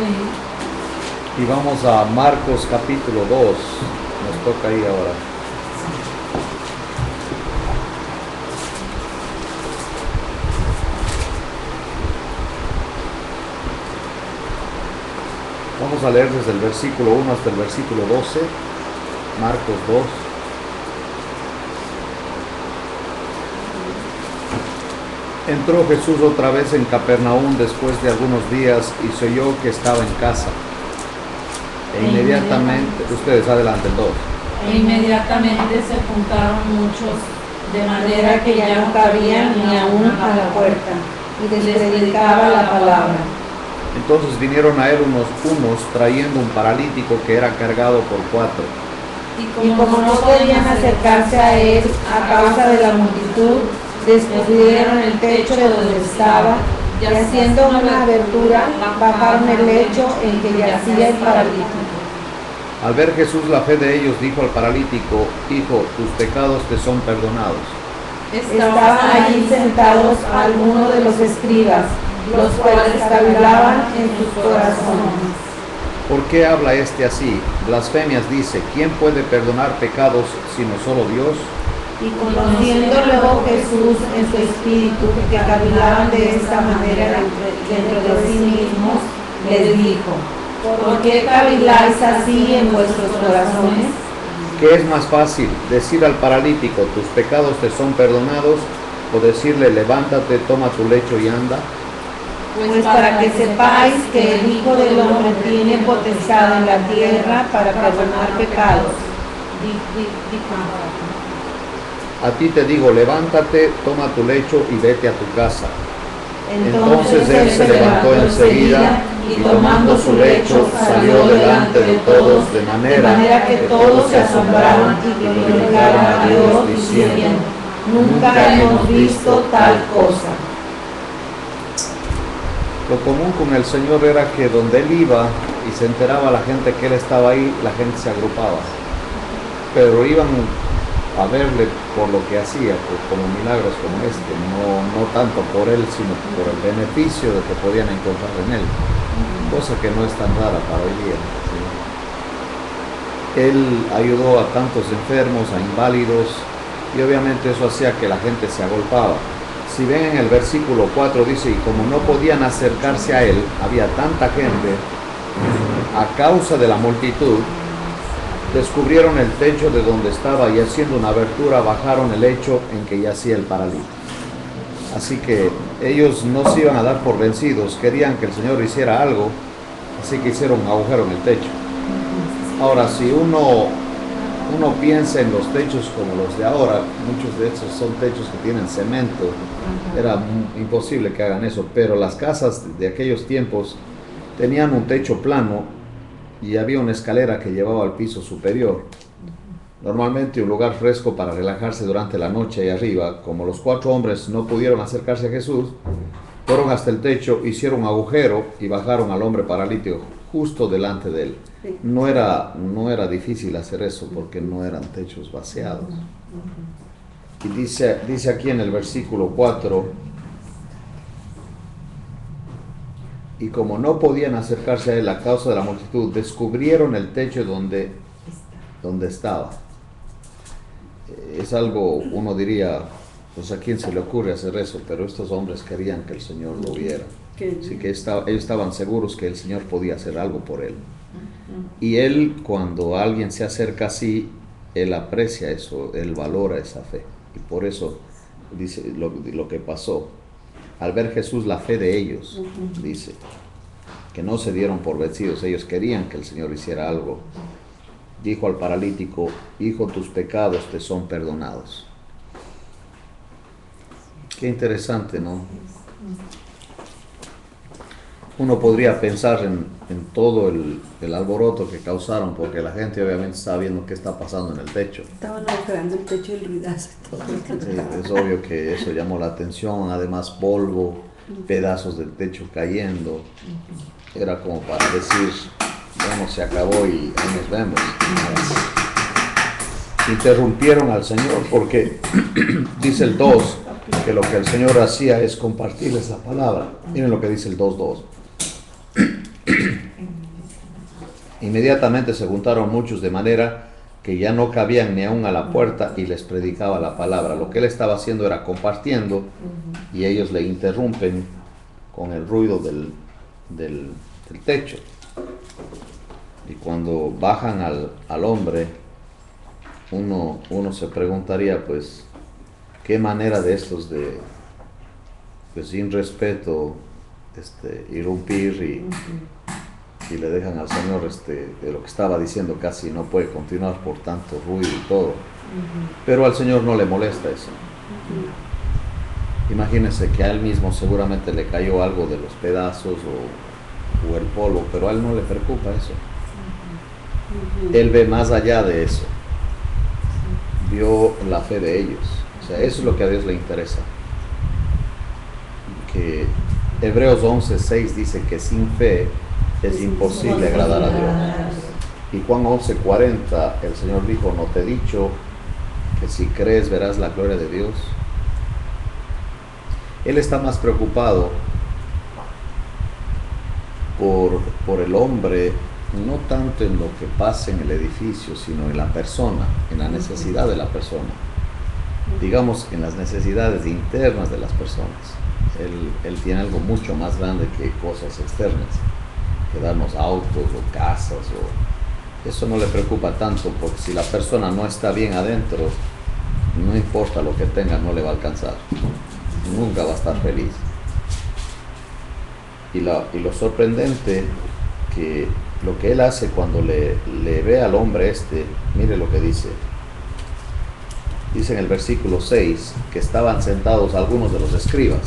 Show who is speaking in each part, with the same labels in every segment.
Speaker 1: Y vamos a Marcos capítulo 2. Nos toca ahí ahora. Vamos a leer desde el versículo 1 hasta el versículo 12. Marcos 2. Entró Jesús otra vez en Capernaum después de algunos días y se oyó que estaba en casa. E inmediatamente, ustedes adelanten todos.
Speaker 2: E inmediatamente se juntaron muchos, de manera que ya no cabían ni aún a la puerta, y les predicaba la palabra.
Speaker 1: Entonces vinieron a él unos trayendo un paralítico que era cargado por 4.
Speaker 2: Y como no podían acercarse a él a causa de la multitud, descubrieron el techo de donde estaba, y haciendo una abertura, bajaron el lecho en que yacía el paralítico.
Speaker 1: Al ver Jesús la fe de ellos, dijo al paralítico: Hijo, tus pecados te son perdonados.
Speaker 2: Estaban allí sentados algunos de los escribas, los cuales cavilaban en sus corazones.
Speaker 1: ¿Por qué habla este así? Blasfemias dice: ¿Quién puede perdonar pecados sino solo Dios?
Speaker 2: Y conociendo luego Jesús en su espíritu que cavilaban de esta manera dentro de sí mismos, les dijo: ¿por qué caviláis así en vuestros corazones?
Speaker 1: ¿Qué es más fácil, decir al paralítico: tus pecados te son perdonados, o decirle: levántate, toma tu lecho y anda?
Speaker 2: Pues para que sepáis que el Hijo del Hombre tiene potestad en la tierra para perdonar pecados.
Speaker 1: A ti te digo: levántate, toma tu lecho y vete a tu casa. Entonces él se levantó enseguida y tomando su lecho salió delante de todos, de manera que todos se asombraron y glorificaron a Dios diciendo: nunca hemos visto tal cosa. Lo común con el Señor era que donde él iba y se enteraba la gente que él estaba ahí, la gente se agrupaba. Pero iban a verle por lo que hacía, como milagros como este, no tanto por él, sino por el beneficio de que podían encontrar en él, cosa que no es tan rara para hoy día, ¿sí? Él ayudó a tantos enfermos, a inválidos, y obviamente eso hacía que la gente se agolpaba. Si ven en el versículo 4 dice: y como no podían acercarse a él, había tanta gente, a causa de la multitud, descubrieron el techo de donde estaba y haciendo una abertura bajaron el lecho en que yacía el paralítico. Así que ellos no se iban a dar por vencidos, querían que el Señor hiciera algo, así que hicieron un agujero en el techo. Ahora, si uno piensa en los techos como los de ahora, muchos de esos son techos que tienen cemento, era imposible que hagan eso, pero las casas de aquellos tiempos tenían un techo plano y había una escalera que llevaba al piso superior. Normalmente un lugar fresco para relajarse durante la noche ahí arriba. Como los 4 hombres no pudieron acercarse a Jesús, fueron hasta el techo, hicieron un agujero y bajaron al hombre paralítico justo delante de él. No era difícil hacer eso porque no eran techos vaciados. Y dice aquí en el versículo 4: y como no podían acercarse a él a causa de la multitud, descubrieron el techo donde estaba. Es algo, uno diría, pues a quién se le ocurre hacer eso, pero estos hombres querían que el Señor lo viera. Así que ellos estaban seguros que el Señor podía hacer algo por él. Y él, cuando alguien se acerca así, él aprecia eso, él valora esa fe. Y por eso dice lo que pasó. Al ver Jesús la fe de ellos, dice, que no se dieron por vencidos, ellos querían que el Señor hiciera algo. Dijo al paralítico: hijo, tus pecados te son perdonados. Qué interesante, ¿no? Uno podría pensar en todo el alboroto que causaron, porque la gente obviamente estaba viendo qué está pasando en el techo.
Speaker 3: Estaban agujerando el techo y el ruidazo y todo.
Speaker 1: Sí, es obvio que eso llamó la atención, además polvo, pedazos del techo cayendo. Era como para decir: bueno, se acabó y ahí nos vemos. Interrumpieron al Señor porque dice el 2 que lo que el Señor hacía es compartirles la palabra. Miren lo que dice el 2:2. Inmediatamente se juntaron muchos de manera que ya no cabían ni aún a la puerta y les predicaba la palabra. Lo que él estaba haciendo era compartiendo y ellos le interrumpen con el ruido del techo. Y cuando bajan al hombre, uno se preguntaría, pues, qué manera de estos de, pues, sin respeto, irrumpir y le dejan al Señor de lo que estaba diciendo, casi no puede continuar por tanto ruido y todo. Pero al Señor no le molesta eso. Imagínense que a él mismo seguramente le cayó algo de los pedazos o el polvo, pero a él no le preocupa eso. Él ve más allá de eso. Vio la fe de ellos. O sea, eso es lo que a Dios le interesa. Que Hebreos 11:6 dice que sin fe es imposible agradar a Dios. Y Juan 11:40, el Señor dijo, ¿no te he dicho que si crees verás la gloria de Dios? Él está más preocupado por el hombre, no tanto en lo que pasa en el edificio, sino en la persona, en la necesidad de la persona. Digamos, en las necesidades internas de las personas. Él tiene algo mucho más grande que cosas externas, que darnos autos o casas. Eso no le preocupa tanto, porque si la persona no está bien adentro, no importa lo que tenga, no le va a alcanzar. Nunca va a estar feliz. Y lo sorprendente, que lo que él hace cuando le ve al hombre mire lo que dice. Dice en el versículo 6 que estaban sentados algunos de los escribas.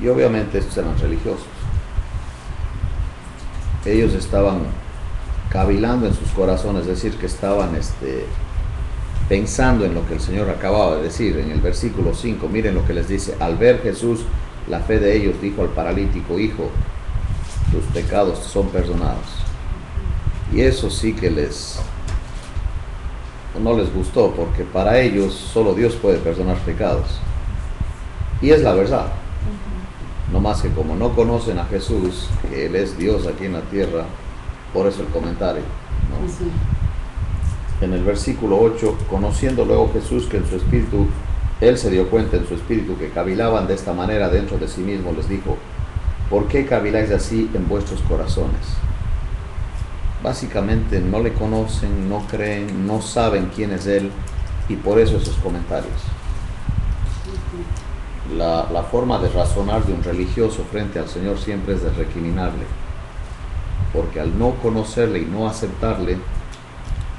Speaker 1: Y obviamente estos eran religiosos. Ellos estaban cavilando en sus corazones, es decir, que estaban pensando en lo que el Señor acababa de decir. En el versículo 5, miren lo que les dice. Al ver Jesús la fe de ellos, dijo al paralítico, hijo, tus pecados son perdonados. Y eso sí que no les gustó, porque para ellos solo Dios puede perdonar pecados. Y es la verdad. No más que como no conocen a Jesús, que Él es Dios aquí en la tierra, por eso el comentario, ¿no? Sí. En el versículo 8, conociendo luego Jesús que en su espíritu, Él se dio cuenta en su espíritu que cavilaban de esta manera dentro de sí mismo, les dijo, ¿por qué caviláis así en vuestros corazones? Básicamente no le conocen, no creen, no saben quién es Él, y por eso esos comentarios. La forma de razonar de un religioso frente al Señor siempre es de recriminarle, porque al no conocerle y no aceptarle,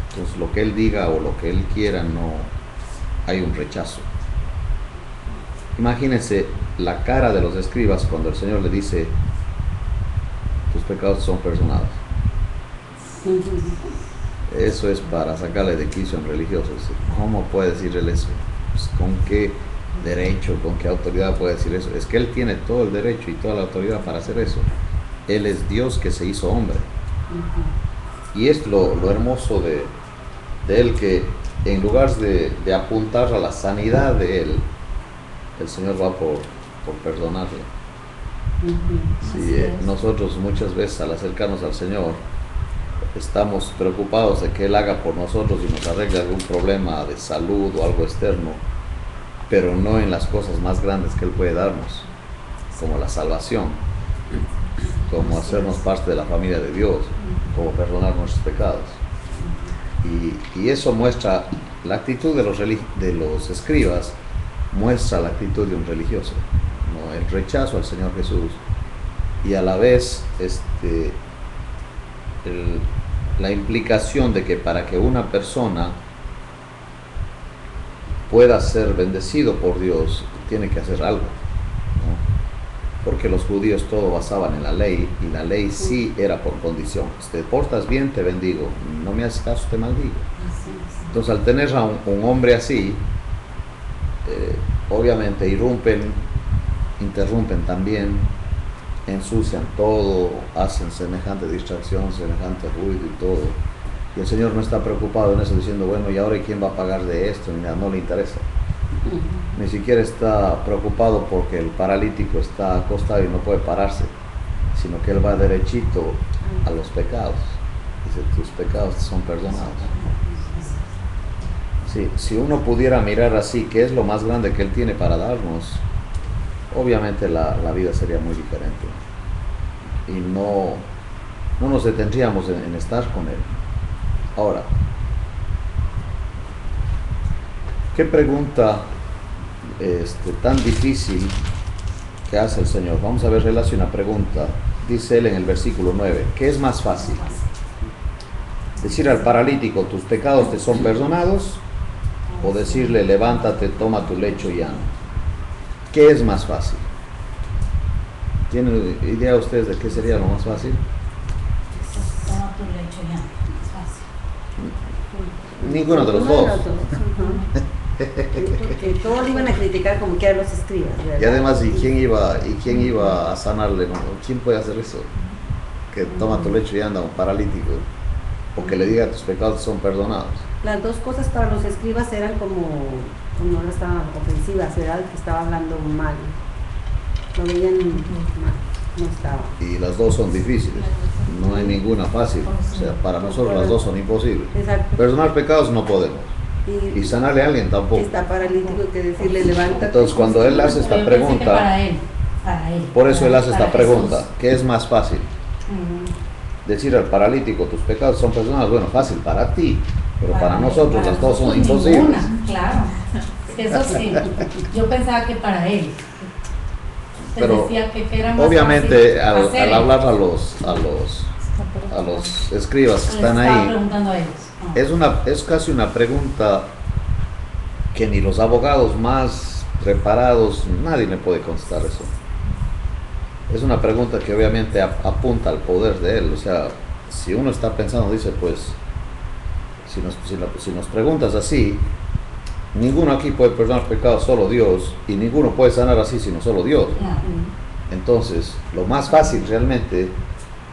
Speaker 1: entonces lo que Él diga o lo que Él quiera, no hay un rechazo. Imagínense la cara de los escribas cuando el Señor le dice, tus pecados son perdonados. Eso es para sacarle de quicio a un religioso. ¿Cómo puede decir Él eso? Pues, ¿con qué derecho, con qué autoridad puede decir eso? Es que Él tiene todo el derecho y toda la autoridad para hacer eso. Él es Dios que se hizo hombre. Y es lo hermoso de Él, que en lugar de apuntar a la sanidad de Él, el Señor va por perdonarle. Nosotros muchas veces al acercarnos al Señor estamos preocupados de que Él haga por nosotros y nos arregle algún problema de salud o algo externo, pero no en las cosas más grandes que Él puede darnos, como la salvación, como hacernos parte de la familia de Dios, como perdonar nuestros pecados. Y eso muestra la actitud de los escribas, muestra la actitud de un religioso, ¿no? El rechazo al Señor Jesús, y a la vez la implicación de que para que una persona pueda ser bendecido por Dios tiene que hacer algo, ¿no? Porque los judíos todo basaban en la ley, y la ley sí era por condición. Si te portas bien, te bendigo; no me haces caso, te maldigo. Entonces, al tener a un hombre así, obviamente interrumpen también, ensucian todo, hacen semejante distracción, semejante ruido y todo. Y el Señor no está preocupado en eso, diciendo, bueno, ¿y ahora quién va a pagar de esto? Ni nada, no le interesa. Ni siquiera está preocupado porque el paralítico está acostado y no puede pararse, sino que él va derechito a los pecados. Dice, tus pecados son perdonados. Sí, si uno pudiera mirar así, ¿qué es lo más grande que Él tiene para darnos? Obviamente la vida sería muy diferente. Y no nos detendríamos en estar con Él. Ahora, ¿qué pregunta tan difícil que hace el Señor? Vamos a ver, Él hace una pregunta. Dice Él en el versículo 9, ¿qué es más fácil? ¿Decir al paralítico, tus pecados te son perdonados? ¿O decirle, levántate, toma tu lecho y anda? ¿Qué es más fácil? ¿Tienen idea ustedes de qué sería lo más fácil?
Speaker 4: Toma tu lecho y anda, es fácil.
Speaker 1: Ninguno de los dos.
Speaker 3: Porque todos iban a criticar como que a los escribas, ¿verdad?
Speaker 1: Y además, ¿y quién iba a sanarle? ¿No? ¿Quién puede hacer eso? Que toma tu lecho y anda, un paralítico. O que le diga, tus pecados son perdonados.
Speaker 3: Las dos cosas para los escribas eran como no estaban ofensivas, era el que estaba hablando mal. Lo veían mal, no estaba.
Speaker 1: Y las dos son difíciles. No hay ninguna fácil. O sea, para nosotros las dos son imposibles.
Speaker 3: Exacto.
Speaker 1: Perdonar pecados no podemos. Y sanarle a alguien tampoco.
Speaker 3: Está paralítico, hay que decirle, levántate.
Speaker 1: Entonces, cuando Él hace esta pregunta,
Speaker 4: Para él.
Speaker 1: por eso Él hace esta
Speaker 4: Para
Speaker 1: pregunta,
Speaker 4: Jesús.
Speaker 1: ¿qué es más fácil? Decir al paralítico, tus pecados son perdonados. Bueno, fácil para ti, pero para nosotros
Speaker 4: para
Speaker 1: las dos son
Speaker 4: nosotros
Speaker 1: imposibles.
Speaker 4: ninguna, claro. Eso sí. Yo pensaba que para él. Usted
Speaker 1: Pero
Speaker 4: decía que era más
Speaker 1: obviamente
Speaker 4: fácil
Speaker 1: al
Speaker 4: hacer.
Speaker 1: hablar a los escribas que
Speaker 4: Les
Speaker 1: están
Speaker 4: estaba
Speaker 1: ahí,
Speaker 4: preguntando a ellos.
Speaker 1: es casi una pregunta que ni los abogados más preparados, nadie le puede contestar eso. Es una pregunta que obviamente apunta al poder de Él. O sea, si uno está pensando, dice, pues, si nos preguntas así, ninguno aquí puede perdonar pecados, solo Dios, y ninguno puede sanar así, sino solo Dios.
Speaker 4: Claro,
Speaker 1: Entonces, lo más fácil realmente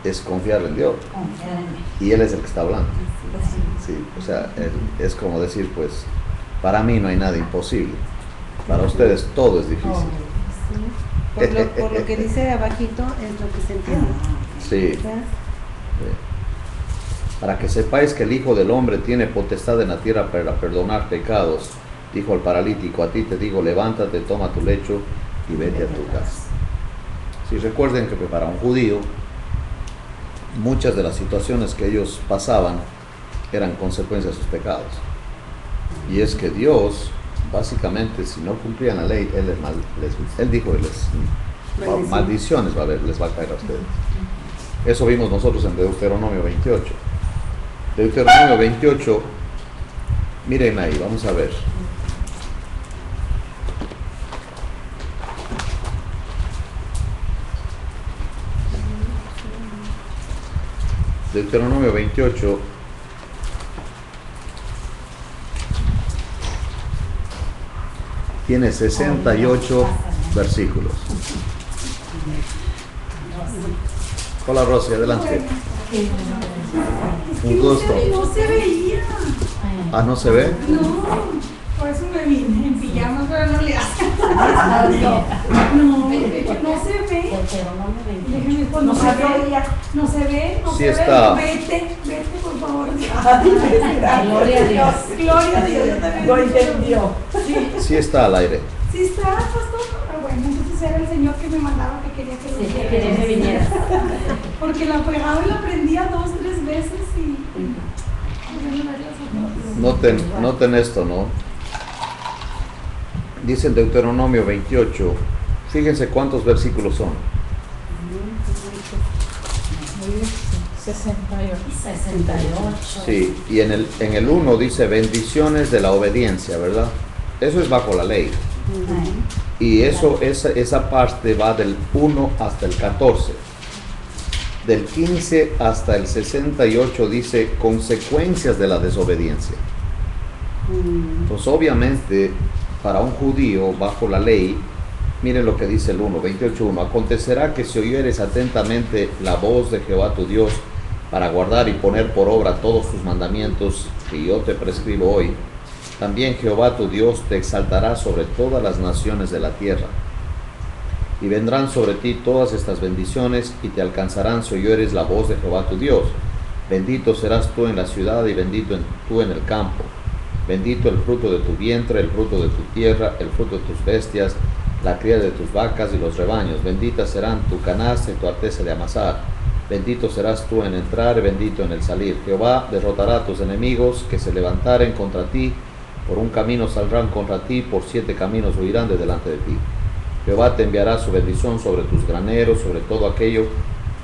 Speaker 1: es confiar en Dios,
Speaker 4: confiar en él.
Speaker 1: y Él es el que está hablando.
Speaker 4: Pues sí.
Speaker 1: Sí, o sea, es como decir, pues, para mí no hay nada imposible, para ustedes todo es difícil.
Speaker 2: Por lo que dice de abajito es lo que se entiende.
Speaker 1: Sí.
Speaker 2: ¿Verdad?
Speaker 1: Para que sepáis que el Hijo del Hombre tiene potestad en la tierra para perdonar pecados, dijo al paralítico, a ti te digo, levántate, toma tu lecho y vete a tu casa. Si recuerden que para un judío, muchas de las situaciones que ellos pasaban eran consecuencias de sus pecados. Y es que Dios, básicamente, si no cumplían la ley, Él dijo, maldiciones les va a caer a ustedes. Eso vimos nosotros en Deuteronomio 28. Deuteronomio 28, miren ahí, vamos a ver. Deuteronomio 28, tiene 68 versículos. Hola Rosy, adelante. Un gusto.
Speaker 5: No se veía.
Speaker 1: Ah, ¿no se ve?
Speaker 5: No, por eso me vine en pijamas, pero no le hace. No, de hecho no se ve.
Speaker 4: Deuteronomio 28.
Speaker 5: Déjeme, pues, no se ve. No se ve, no
Speaker 1: Sí
Speaker 5: se
Speaker 1: está.
Speaker 5: ve. Vete, por favor.
Speaker 4: Gloria a Dios.
Speaker 5: Gloria a Dios, yo también.
Speaker 3: Lo entendió.
Speaker 1: Sí está al aire.
Speaker 5: Sí está, pastor. Ah, bueno, entonces era el Señor que me mandaba que quería que lo
Speaker 4: Sí, que
Speaker 5: viera.
Speaker 4: quería que viniera.
Speaker 5: Porque la pegaba y la prendía 2, 3 veces y...
Speaker 1: Noten esto, ¿no? Dice en Deuteronomio 28, fíjense cuántos versículos son.
Speaker 4: 68.
Speaker 1: Sí, y en el 1 dice bendiciones de la obediencia, ¿verdad? Eso es bajo la ley. Y esa parte va del 1 hasta el 14. Del 15 hasta el 68 dice consecuencias de la desobediencia. Entonces obviamente para un judío bajo la ley, miren lo que dice el 1, 28.1, acontecerá que si oyeres atentamente la voz de Jehová tu Dios para guardar y poner por obra todos sus mandamientos que yo te prescribo hoy, también Jehová tu Dios te exaltará sobre todas las naciones de la tierra. Y vendrán sobre ti todas estas bendiciones y te alcanzarán si oyeres la voz de Jehová tu Dios. Bendito serás tú en la ciudad y bendito tú en el campo. Bendito el fruto de tu vientre, el fruto de tu tierra, el fruto de tus bestias, la cría de tus vacas y los rebaños. Benditas serán tu canasta y tu arteza de amasar. Bendito serás tú en entrar y bendito en el salir. Jehová derrotará a tus enemigos que se levantaren contra ti. Por un camino saldrán contra ti, por 7 caminos huirán de delante de ti. Jehová te enviará su bendición sobre tus graneros, sobre todo aquello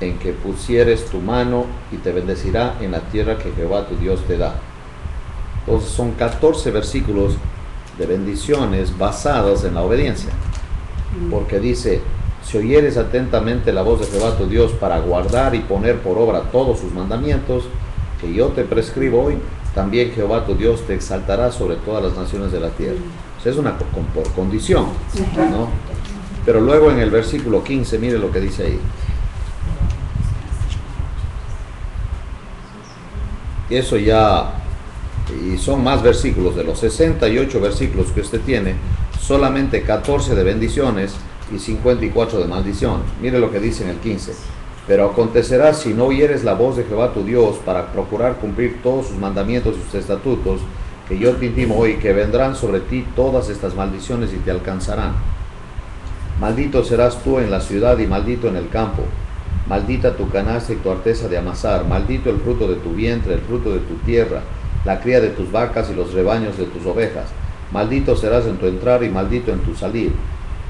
Speaker 1: en que pusieres tu mano, y te bendecirá en la tierra que Jehová tu Dios te da. Entonces son 14 versículos de bendiciones basadas en la obediencia. Porque dice, si oyeres atentamente la voz de Jehová tu Dios para guardar y poner por obra todos sus mandamientos que yo te prescribo hoy, también Jehová tu Dios te exaltará sobre todas las naciones de la tierra. O sea, es una por condición, ¿no? Pero luego en el versículo 15, mire lo que dice ahí. Eso ya, y son más versículos, de los 68 versículos que usted tiene, solamente 14 de bendiciones y 54 de maldición. Mire lo que dice en el 15. Pero acontecerá, si no oyeres la voz de Jehová tu Dios para procurar cumplir todos sus mandamientos y sus estatutos, que yo te intimo hoy, que vendrán sobre ti todas estas maldiciones y te alcanzarán. Maldito serás tú en la ciudad y maldito en el campo. Maldita tu canasta y tu arteza de amasar. Maldito el fruto de tu vientre, el fruto de tu tierra, la cría de tus vacas y los rebaños de tus ovejas. Maldito serás en tu entrar y maldito en tu salir.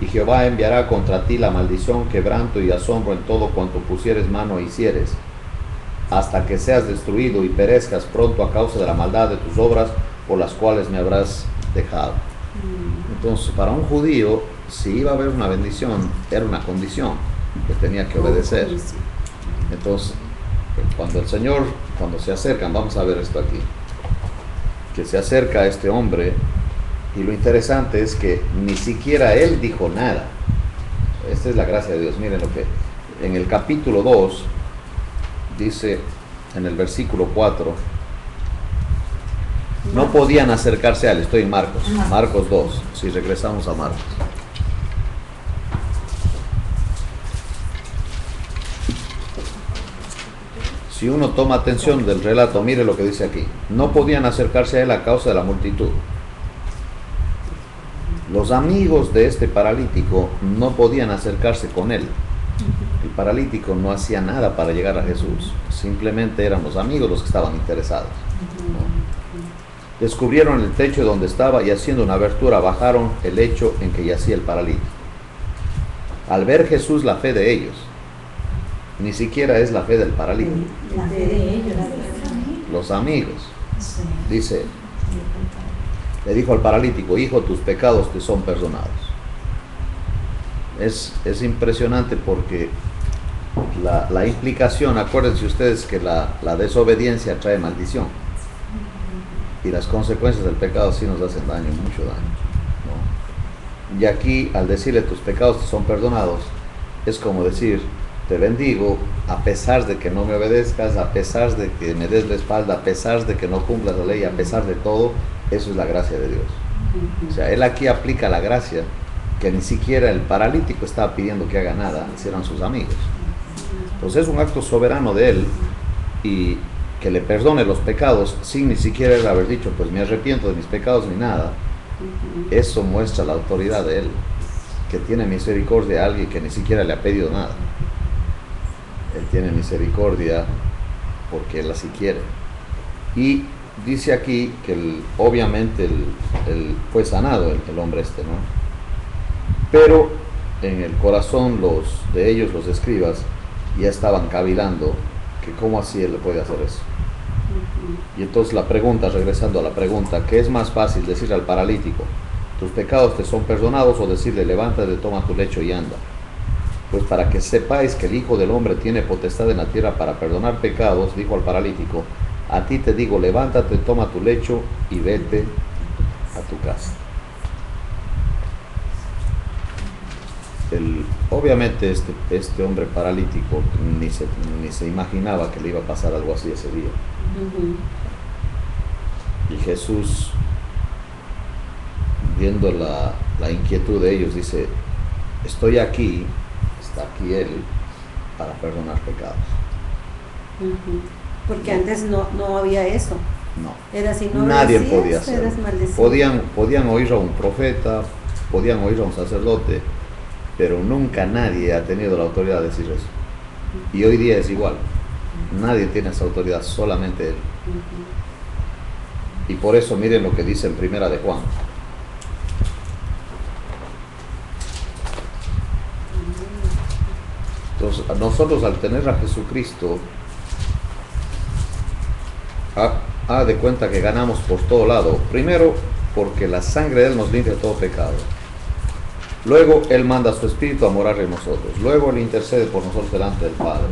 Speaker 1: Y Jehová enviará contra ti la maldición, quebranto y asombro en todo cuanto pusieres mano e hicieres, hasta que seas destruido y perezcas pronto a causa de la maldad de tus obras por las cuales me habrás dejado. Entonces, para un judío, si iba a haber una bendición, era una condición que tenía que obedecer. Entonces, cuando el Señor, cuando se acercan, vamos a ver esto aquí, que se acerca a este hombre, y lo interesante es que ni siquiera él dijo nada. Esta es la gracia de Dios. Miren lo que en el capítulo 2 dice, en el versículo 4, no podían acercarse a él. Estoy en Marcos, Marcos 2, si regresamos a Marcos. Si uno toma atención del relato, mire lo que dice aquí. No podían acercarse a él a causa de la multitud. Los amigos de este paralítico no podían acercarse con él. El paralítico no hacía nada para llegar a Jesús. Simplemente eran los amigos los que estaban interesados, ¿no? Descubrieron el techo donde estaba y haciendo una abertura bajaron el lecho en que yacía el paralítico. Al ver Jesús la fe de ellos, ni siquiera es la fe del paralítico.
Speaker 4: La fe de ellos.
Speaker 1: Los amigos, dice, le dijo al paralítico, hijo, tus pecados te son perdonados. Es impresionante porque la implicación, acuérdense ustedes que la desobediencia trae maldición. Y las consecuencias del pecado sí nos hacen daño, mucho daño, ¿no? Y aquí, al decirle tus pecados te son perdonados, es como decir, te bendigo a pesar de que no me obedezcas, a pesar de que me des la espalda, a pesar de que no cumplas la ley, a pesar de todo. Eso es la gracia de Dios. O sea, él aquí aplica la gracia que ni siquiera el paralítico estaba pidiendo que haga nada, eran sus amigos. Entonces es un acto soberano de él, y que le perdone los pecados sin ni siquiera él haber dicho, pues me arrepiento de mis pecados ni nada. Eso muestra la autoridad de él, que tiene misericordia a alguien que ni siquiera le ha pedido nada. Él tiene misericordia porque él así quiere. Y dice aquí que obviamente él fue sanado, el hombre este, ¿no? Pero en el corazón de ellos, los escribas, ya estaban cavilando que cómo así él puede hacer eso. Y entonces la pregunta, regresando a la pregunta, ¿qué es más fácil decirle al paralítico, tus pecados te son perdonados, o decirle, levántate, toma tu lecho y anda? Pues para que sepáis que el Hijo del Hombre tiene potestad en la tierra para perdonar pecados, dijo al paralítico, a ti te digo, levántate, toma tu lecho y vete a tu casa. Obviamente este hombre paralítico ni se imaginaba que le iba a pasar algo así ese día. Y Jesús, viendo la inquietud de ellos, dice, estoy aquí está aquí Él para perdonar pecados.
Speaker 3: Porque antes no había eso.
Speaker 1: No.
Speaker 3: Era si no
Speaker 1: Nadie
Speaker 3: obedecías,
Speaker 1: podía hacerlo.
Speaker 3: eras maldecido.
Speaker 1: Podían oír a un profeta, podían oír a un sacerdote, pero nunca nadie ha tenido la autoridad de decir eso. Y hoy día es igual. Nadie tiene esa autoridad, solamente Él. Y por eso miren lo que dice en Primera de Juan. Entonces, nosotros al tener a Jesucristo, haga de cuenta que ganamos por todo lado. Primero, porque la sangre de Él nos limpia de todo pecado. Luego, Él manda a su Espíritu a morar en nosotros. Luego, Él intercede por nosotros delante del Padre.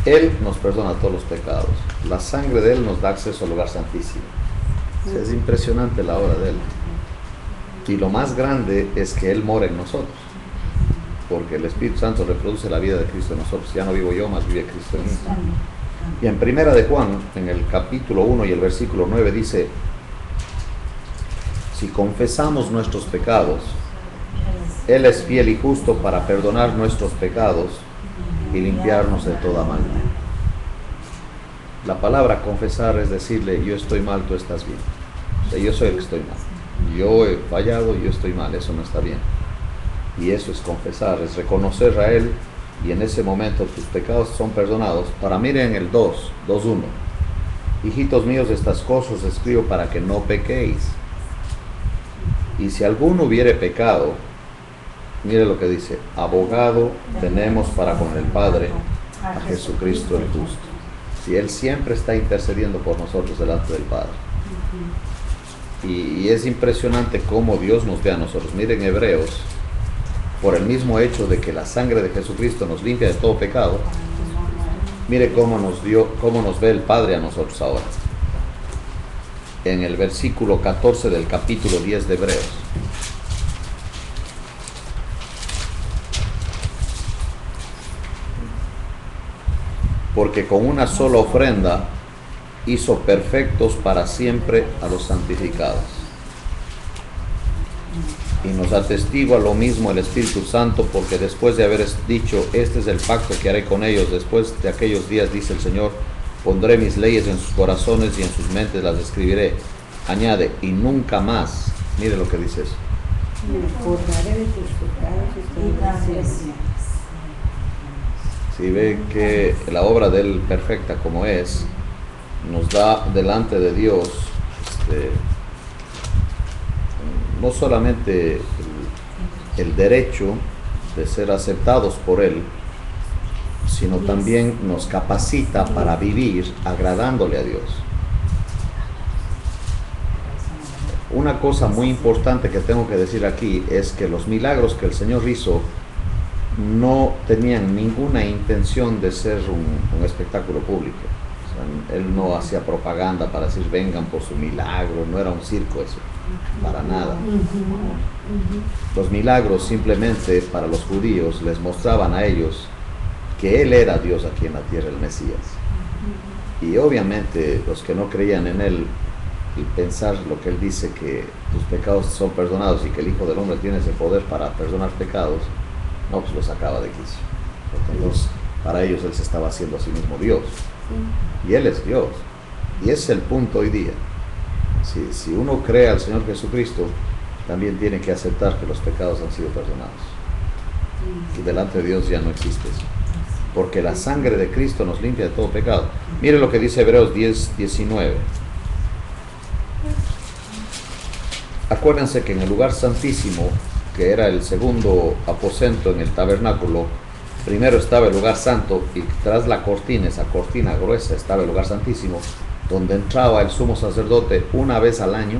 Speaker 1: Él nos perdona todos los pecados. La sangre de Él nos da acceso al lugar santísimo. Es impresionante la obra de Él. Y lo más grande es que Él mora en nosotros. Porque el Espíritu Santo reproduce la vida de Cristo en nosotros. Ya no vivo yo, más vive Cristo en mí. Y en Primera de Juan, en el capítulo 1 y el versículo 9 dice: si confesamos nuestros pecados, Él es fiel y justo para perdonar nuestros pecados y limpiarnos de toda maldad. La palabra confesar es decirle: yo estoy mal, tú estás bien. O sea, yo soy el que estoy mal. Yo he fallado, yo estoy mal, eso no está bien. Y eso es confesar, es reconocer a Él, y en ese momento tus pecados son perdonados. Para miren el 2:1. Hijitos míos, estas cosas escribo para que no pequéis. Y si alguno hubiere pecado, mire lo que dice: abogado tenemos para con el Padre, a Jesucristo el justo. Si Él siempre está intercediendo por nosotros delante del Padre. Y es impresionante cómo Dios nos ve a nosotros. Miren Hebreos, por el mismo hecho de que la sangre de Jesucristo nos limpia de todo pecado, mire cómo nos ve el Padre a nosotros ahora. En el versículo 14 del capítulo 10 de Hebreos. Porque con una sola ofrenda hizo perfectos para siempre a los santificados. Y nos atestigua lo mismo el Espíritu Santo, porque después de haber dicho: este es el pacto que haré con ellos después de aquellos días, dice el Señor, pondré mis leyes en sus corazones y en sus mentes las escribiré. Añade: y nunca más. Mire lo que dice eso.
Speaker 3: Me acordaré de tus pecados y transgresiones.
Speaker 1: Si ve que la obra de Él, perfecta como es, nos da delante de Dios no solamente el derecho de ser aceptados por Él, sino también nos capacita para vivir agradándole a Dios. Una cosa muy importante que tengo que decir aquí es que los milagros que el Señor hizo no tenían ninguna intención de ser un espectáculo público. O sea, Él no hacía propaganda para decir: vengan por su milagro. No era un circo eso, para nada. Los milagros simplemente para los judíos les mostraban a ellos que Él era Dios aquí en la tierra, el Mesías. Y obviamente los que no creían en Él, y pensar lo que Él dice, que tus pecados son perdonados y que el Hijo del Hombre tiene ese poder para perdonar pecados, no, pues lo sacaba de quicio. Porque entonces para ellos Él se estaba haciendo a sí mismo Dios. Y Él es Dios. Y ese es el punto hoy día. Si uno cree al Señor Jesucristo, también tiene que aceptar que los pecados han sido perdonados. Y delante de Dios ya no existe eso. Porque la sangre de Cristo nos limpia de todo pecado. Mire lo que dice Hebreos 10:19. Acuérdense que en el lugar santísimo, que era el segundo aposento en el tabernáculo, primero estaba el lugar santo, y tras la cortina, esa cortina gruesa, estaba el lugar santísimo, donde entraba el sumo sacerdote una vez al año,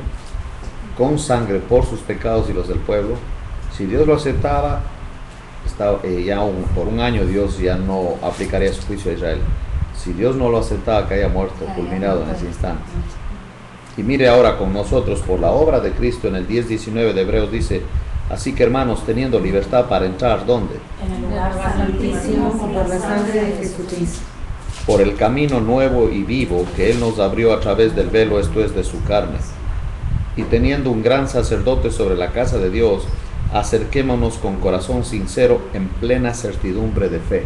Speaker 1: con sangre por sus pecados y los del pueblo. Si Dios lo aceptaba, por un año Dios ya no aplicaría su juicio a Israel. Si Dios no lo aceptaba, que haya muerto, fulminado en ese instante. Y mire ahora con nosotros, por la obra de Cristo, en el 10:19 de Hebreos dice: así que, hermanos, teniendo libertad para entrar, ¿dónde?
Speaker 4: En el lugar santísimo,
Speaker 3: por la sangre de Jesucristo.
Speaker 1: Por el camino nuevo y vivo que Él nos abrió a través del velo, esto es, de su carne. Y teniendo un gran sacerdote sobre la casa de Dios, acerquémonos con corazón sincero en plena certidumbre de fe,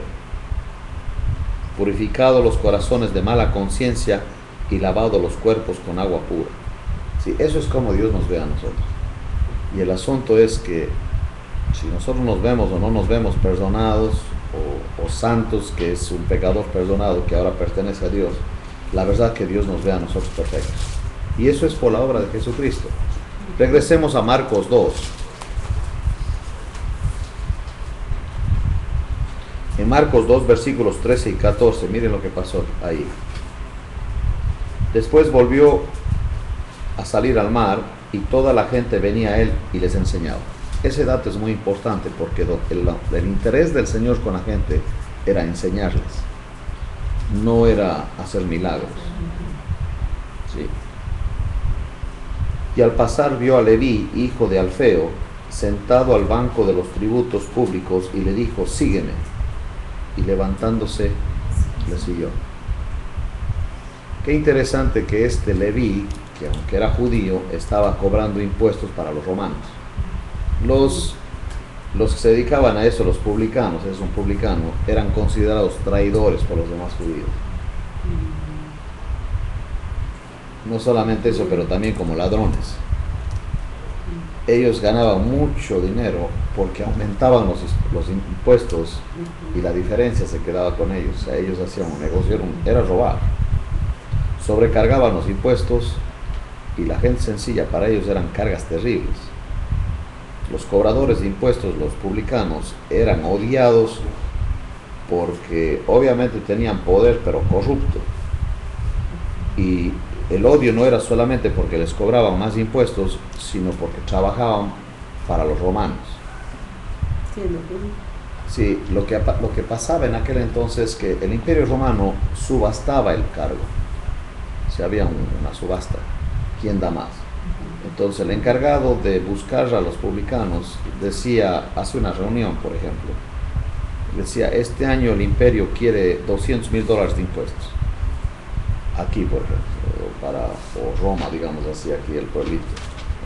Speaker 1: purificados los corazones de mala conciencia y lavados los cuerpos con agua pura. Sí, eso es como Dios nos ve a nosotros. Y el asunto es que si nosotros nos vemos o no nos vemos perdonados o santos, que es un pecador perdonado que ahora pertenece a Dios, la verdad que Dios nos ve a nosotros perfectos. Y eso es por la obra de Jesucristo. Regresemos a Marcos 2. En Marcos 2, versículos 13 y 14, miren lo que pasó ahí. Después volvió a salir al mar y toda la gente venía a él y les enseñaba. Ese dato es muy importante porque el interés del Señor con la gente era enseñarles, no era hacer milagros. Sí. Y al pasar vio a Leví, hijo de Alfeo, sentado al banco de los tributos públicos y le dijo: sígueme. Y levantándose le siguió. Qué interesante que este Leví, que aunque era judío, estaba cobrando impuestos para los romanos. Los que se dedicaban a eso, los publicanos, es un publicano, eran considerados traidores por los demás judíos. No solamente eso, pero también como ladrones. Ellos ganaban mucho dinero porque aumentaban los impuestos y la diferencia se quedaba con ellos. O sea, ellos hacían un negocio, era robar. Sobrecargaban los impuestos y la gente sencilla, para ellos eran cargas terribles. Los cobradores de impuestos, los publicanos, eran odiados porque obviamente tenían poder, pero corrupto. Y el odio no era solamente porque les cobraban más impuestos, sino porque trabajaban para los romanos. Sí, lo que pasaba en aquel entonces es que el Imperio Romano subastaba el cargo. Si había una subasta, ¿quién da más? Entonces el encargado de buscar a los publicanos decía, hace una reunión por ejemplo, decía: este año el imperio quiere $200,000 de impuestos. Aquí por ejemplo, o Roma, digamos así, aquí el pueblito,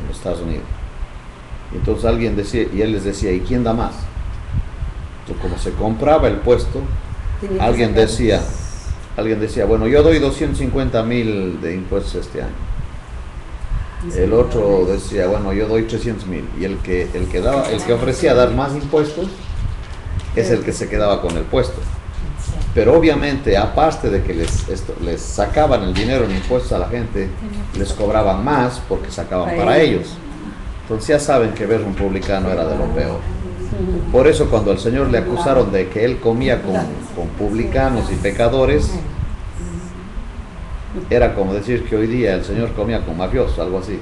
Speaker 1: en los Estados Unidos. Y entonces alguien decía, y él les decía: ¿y quién da más? Entonces, como se compraba el puesto, alguien decía, bueno, yo doy 250,000 de impuestos este año. El otro decía, bueno, yo doy 300,000. Y el que ofrecía dar más impuestos es el que se quedaba con el puesto. Pero obviamente, aparte de que les sacaban el dinero en impuestos a la gente, les cobraban más porque sacaban para ellos. Entonces ya saben que ver un publicano era de lo peor. Por eso cuando al Señor le acusaron de que él comía con publicanos y pecadores, era como decir que hoy día el Señor comía con mafiosos, algo así.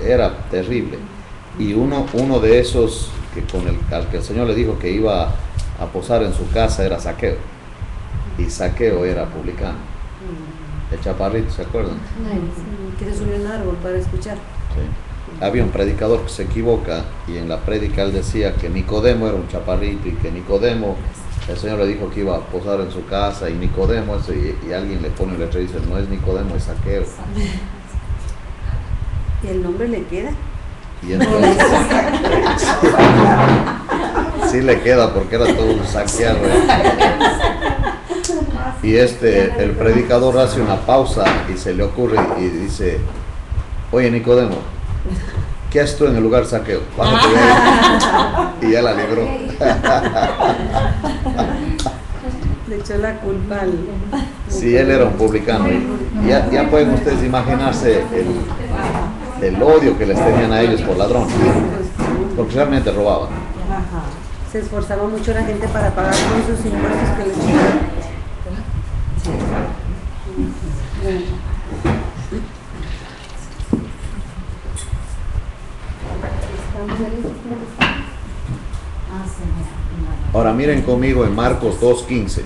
Speaker 1: Era terrible. Y uno de esos al que el Señor le dijo que iba a posar en su casa era Zaqueo. Y Zaqueo era publicano. El chaparrito, ¿se acuerdan?
Speaker 3: Que se subió a un árbol para escuchar.
Speaker 1: Sí. Había un predicador que se equivoca y en la prédica él decía que Nicodemo era un chaparrito y que Nicodemo, el Señor le dijo que iba a posar en su casa, y Nicodemo y alguien le pone un letrero y dice: no es Nicodemo, es Zaqueo.
Speaker 3: ¿Y el nombre le queda?
Speaker 1: Y entonces sí le queda porque era todo un saqueado. Y el predicador hace una pausa y se le ocurre y dice: oye Nicodemo, ¿qué haces tú en el lugar Zaqueo? Y ya la libró.
Speaker 3: Le echó la culpa al...
Speaker 1: Sí, él era un publicano. Y ya pueden ustedes imaginarse el odio que les tenían a ellos por ladrones, porque realmente robaban.
Speaker 3: Se esforzaba mucho la gente para pagar con sus impuestos que les echaban.
Speaker 1: Ahora miren conmigo en Marcos 2:15.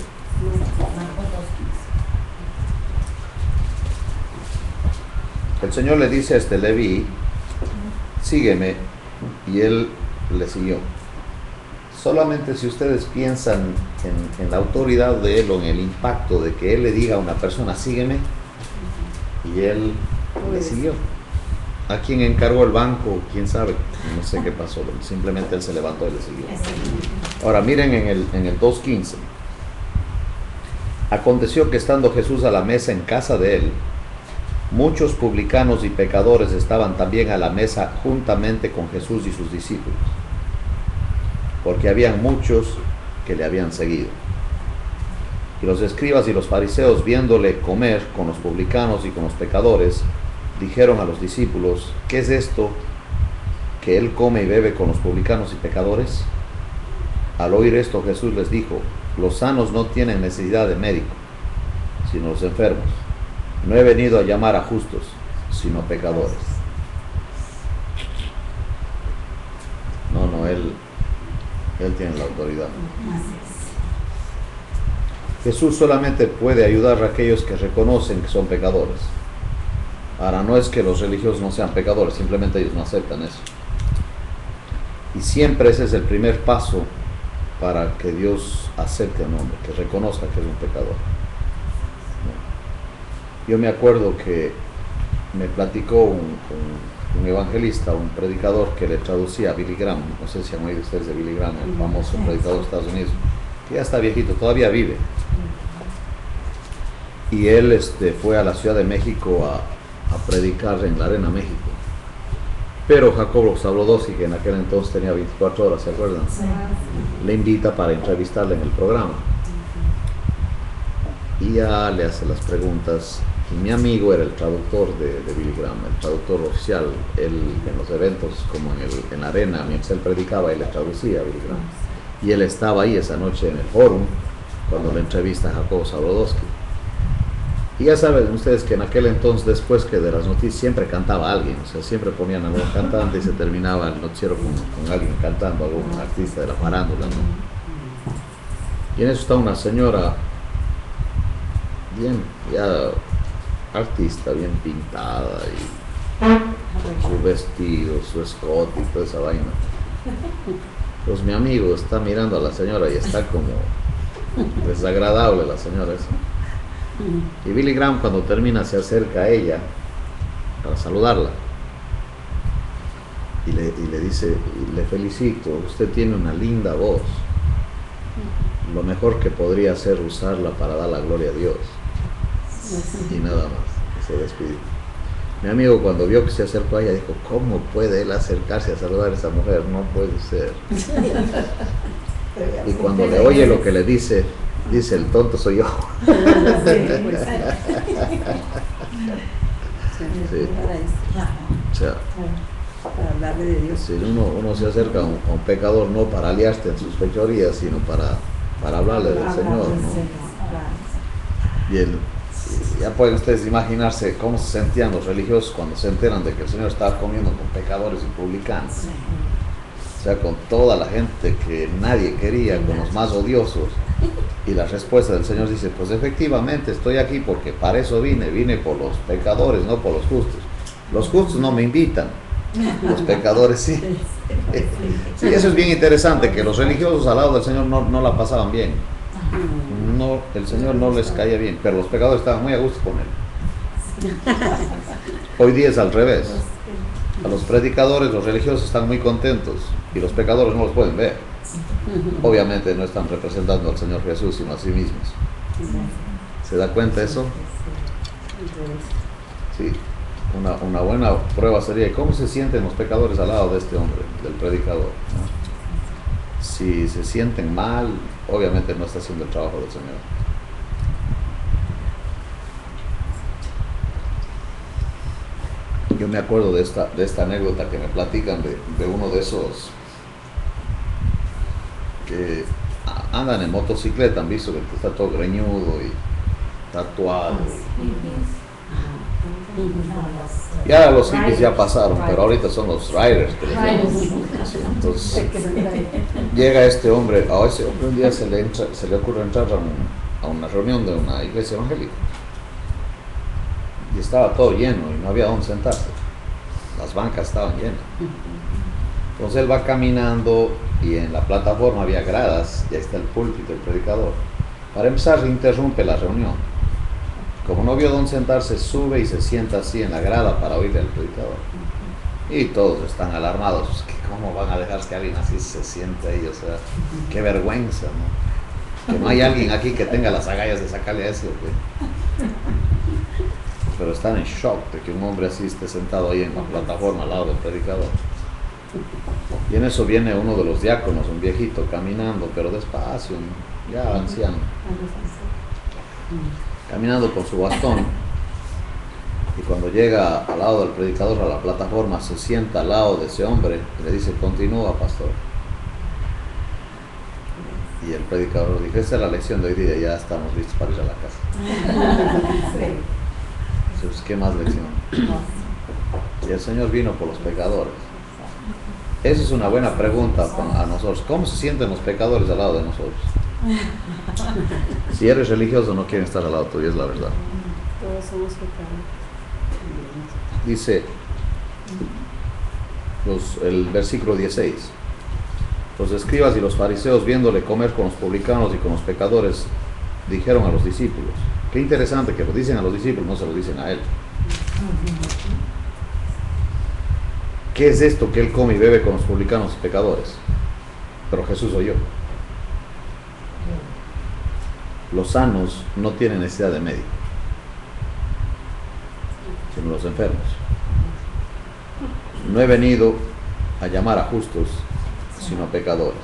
Speaker 1: El Señor le dice a Leví: sígueme, y él le siguió. Solamente si ustedes piensan en la autoridad de él o en el impacto de que él le diga a una persona: sígueme, y él le siguió. a quien encargó el banco, quién sabe, no sé qué pasó, simplemente él se levantó y le siguió. Ahora miren en el 2:15. Aconteció que estando Jesús a la mesa en casa de él, muchos publicanos y pecadores estaban también a la mesa juntamente con Jesús y sus discípulos, porque habían muchos que le habían seguido. Y los escribas y los fariseos, viéndole comer con los publicanos y con los pecadores, dijeron a los discípulos: ¿qué es esto que él come y bebe con los publicanos y pecadores? Al oír esto, Jesús les dijo: los sanos no tienen necesidad de médico, sino los enfermos. No he venido a llamar a justos, sino pecadores. No, él tiene la autoridad. Jesús solamente puede ayudar a aquellos que reconocen que son pecadores. Ahora, no es que los religiosos no sean pecadores, simplemente ellos no aceptan eso. Y siempre ese es el primer paso para que Dios acepte a un hombre, que reconozca que es un pecador. Yo me acuerdo que me platicó un evangelista, un predicador que le traducía a Billy Graham. No sé si han oído ustedes de Billy Graham, el famoso predicador de Estados Unidos, que ya está viejito, todavía vive. Y él fue a la Ciudad de México a predicar en la Arena México. Pero Jacobo Zabludowski, que en aquel entonces tenía 24 horas, ¿se acuerdan? Sí. Le invita para entrevistarle en el programa. Y ya le hace las preguntas. Y mi amigo era el traductor de Billy Graham, el traductor oficial. Él en los eventos, como en la arena, mientras él predicaba, él le traducía a Billy Graham. Y él estaba ahí esa noche en el forum cuando le entrevista a Jacobo Zabludowski. Y ya saben ustedes que en aquel entonces, después que de las noticias, siempre cantaba alguien, o sea, siempre ponían a algún cantante y se terminaba el noticiero con alguien cantando, algún artista de la farándula, ¿no? Y en eso está una señora, bien, ya artista, bien pintada, y su vestido, su escote y toda esa vaina. Pues mi amigo está mirando a la señora y está como desagradable la señora esa. Y Billy Graham, cuando termina, se acerca a ella para saludarla y le dice: le felicito, usted tiene una linda voz, lo mejor que podría hacer usarla para dar la gloria a Dios. Y nada más, se despidió. Mi amigo, cuando vio que se acercó a ella, dijo: ¿cómo puede él acercarse a saludar a esa mujer? No puede ser. Y cuando le oye lo que le dice, el tonto soy yo. Sí. O sea,
Speaker 3: para hablarle de Dios.
Speaker 1: Si uno se acerca a un pecador no para aliarte en sus fechorías, sino para hablarle del Señor, ¿no? Y ya pueden ustedes imaginarse cómo se sentían los religiosos cuando se enteran de que el Señor estaba comiendo con pecadores y publicanos. O sea, con toda la gente que nadie quería, con los más odiosos. Y la respuesta del Señor dice: pues efectivamente estoy aquí porque para eso vine por los pecadores, no por los justos. Los justos no me invitan, los pecadores sí. Sí, eso es bien interesante, que los religiosos al lado del Señor no la pasaban bien. No, el Señor no les caía bien, pero los pecadores estaban muy a gusto con él. Hoy día es al revés. A los predicadores, los religiosos están muy contentos y los pecadores no los pueden ver. Obviamente no están representando al Señor Jesús, sino a sí mismos. ¿Se da cuenta eso? Sí. Una buena prueba sería: ¿cómo se sienten los pecadores al lado de este hombre, del predicador? ¿No? Si se sienten mal, obviamente no está haciendo el trabajo del Señor. Yo me acuerdo de esta anécdota que me platican de uno de esos que andan en motocicleta. Han visto que está todo greñudo y tatuado. Ya los hippies ya pasaron, pero ahorita son los riders que les llaman. Entonces llega este hombre, a ese hombre un día se le ocurre entrar a una reunión de una iglesia evangélica y estaba todo lleno y no había dónde sentarse, las bancas estaban llenas. Entonces él va caminando y en la plataforma había gradas y ahí está el púlpito, el predicador. Para empezar, interrumpe la reunión. Como no vio dónde sentarse, sube y se sienta así en la grada para oírle al predicador. Y todos están alarmados, pues, que ¿cómo van a dejar que alguien así se siente ahí? O sea, qué vergüenza, ¿no? Que no hay alguien aquí que tenga las agallas de sacarle a ese, ¿ok? Pero están en shock de que un hombre así esté sentado ahí en la plataforma al lado del predicador. Y en eso viene uno de los diáconos, un viejito, caminando, pero despacio, ¿no? Ya anciano, caminando con su bastón. Y cuando llega al lado del predicador a la plataforma, se sienta al lado de ese hombre y le dice: continúa, pastor. Y el predicador dijo: esa es la lección de hoy día, ya estamos listos para ir a la casa. Entonces, ¿qué más lección? Y el Señor vino por los pecadores. Esa es una buena pregunta a nosotros. ¿Cómo se sienten los pecadores al lado de nosotros? Si eres religioso, no quieren estar al lado tuyo, es la verdad.
Speaker 3: Todos somos pecadores.
Speaker 1: Dice el versículo 16: los escribas y los fariseos, viéndole comer con los publicanos y con los pecadores, dijeron a los discípulos. Qué interesante que lo dicen a los discípulos, no se lo dicen a él. ¿Qué es esto que él come y bebe con los publicanos y pecadores? Pero Jesús oyó. Los sanos no tienen necesidad de médico, sino los enfermos. No he venido a llamar a justos, sino a pecadores.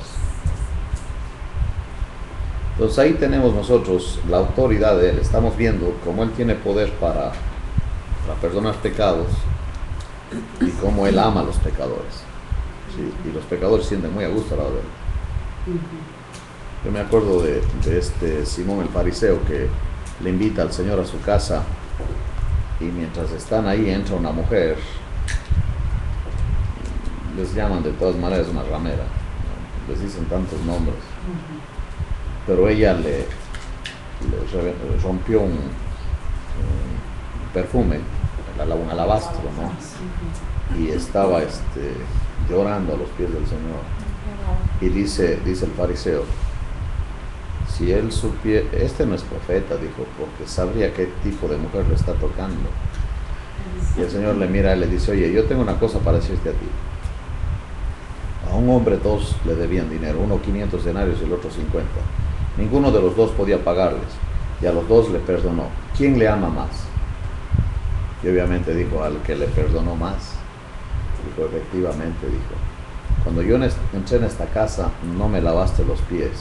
Speaker 1: Entonces ahí tenemos nosotros la autoridad de Él. Estamos viendo cómo Él tiene poder para perdonar pecados y cómo Él ama a los pecadores. ¿Sí? Y los pecadores se sienten muy a gusto al lado de Él. Yo me acuerdo de este Simón el fariseo, que le invita al Señor a su casa, y mientras están ahí entra una mujer. Les llaman de todas maneras una ramera, ¿no? Les dicen tantos nombres, pero ella le rompió un perfume, un alabastro, ¿no? Y estaba llorando a los pies del Señor. Y dice el fariseo: si él supiera, este no es profeta, dijo, porque sabría qué tipo de mujer le está tocando. Y el Señor le mira y le dice: oye, yo tengo una cosa para decirte a ti. A un hombre dos le debían dinero, uno 500 denarios y el otro 50. Ninguno de los dos podía pagarles, y a los dos le perdonó. ¿Quién le ama más? Y obviamente dijo: al que le perdonó más. Dijo: efectivamente, dijo, cuando yo entré en esta casa, no me lavaste los pies,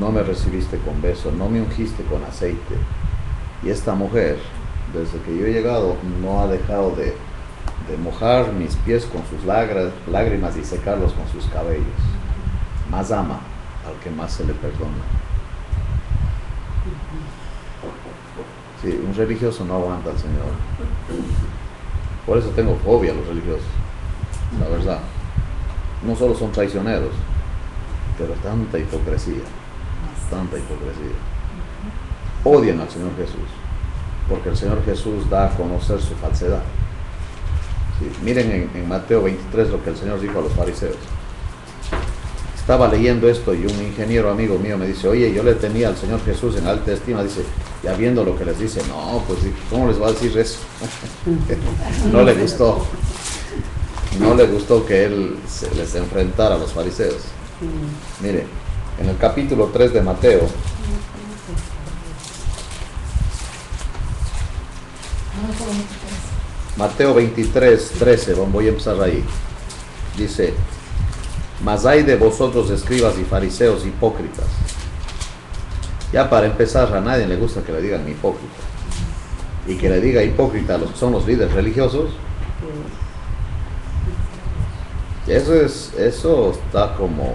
Speaker 1: no me recibiste con beso, no me ungiste con aceite. Y esta mujer, desde que yo he llegado, no ha dejado de mojar mis pies con sus lágrimas y secarlos con sus cabellos. Más ama al que más se le perdona. Sí, un religioso no aguanta al Señor. Por eso tengo fobia a los religiosos, la verdad. No solo son traicioneros, pero tanta hipocresía. Odian al Señor Jesús, porque el Señor Jesús da a conocer su falsedad. Sí, miren en Mateo 23 lo que el Señor dijo a los fariseos. Estaba leyendo esto y un ingeniero amigo mío me dice: oye, yo le tenía al Señor Jesús en alta estima. Dice, ya viendo lo que les dice, no, pues ¿cómo les va a decir eso? No le gustó que él les enfrentara a los fariseos. Mire, en el capítulo 3 de Mateo, Mateo 23, 13, voy a empezar ahí. Dice: mas hay de vosotros, escribas y fariseos, hipócritas. Ya para empezar, a nadie le gusta que le digan hipócrita. Y que le diga hipócrita a los que son los líderes religiosos. Eso está como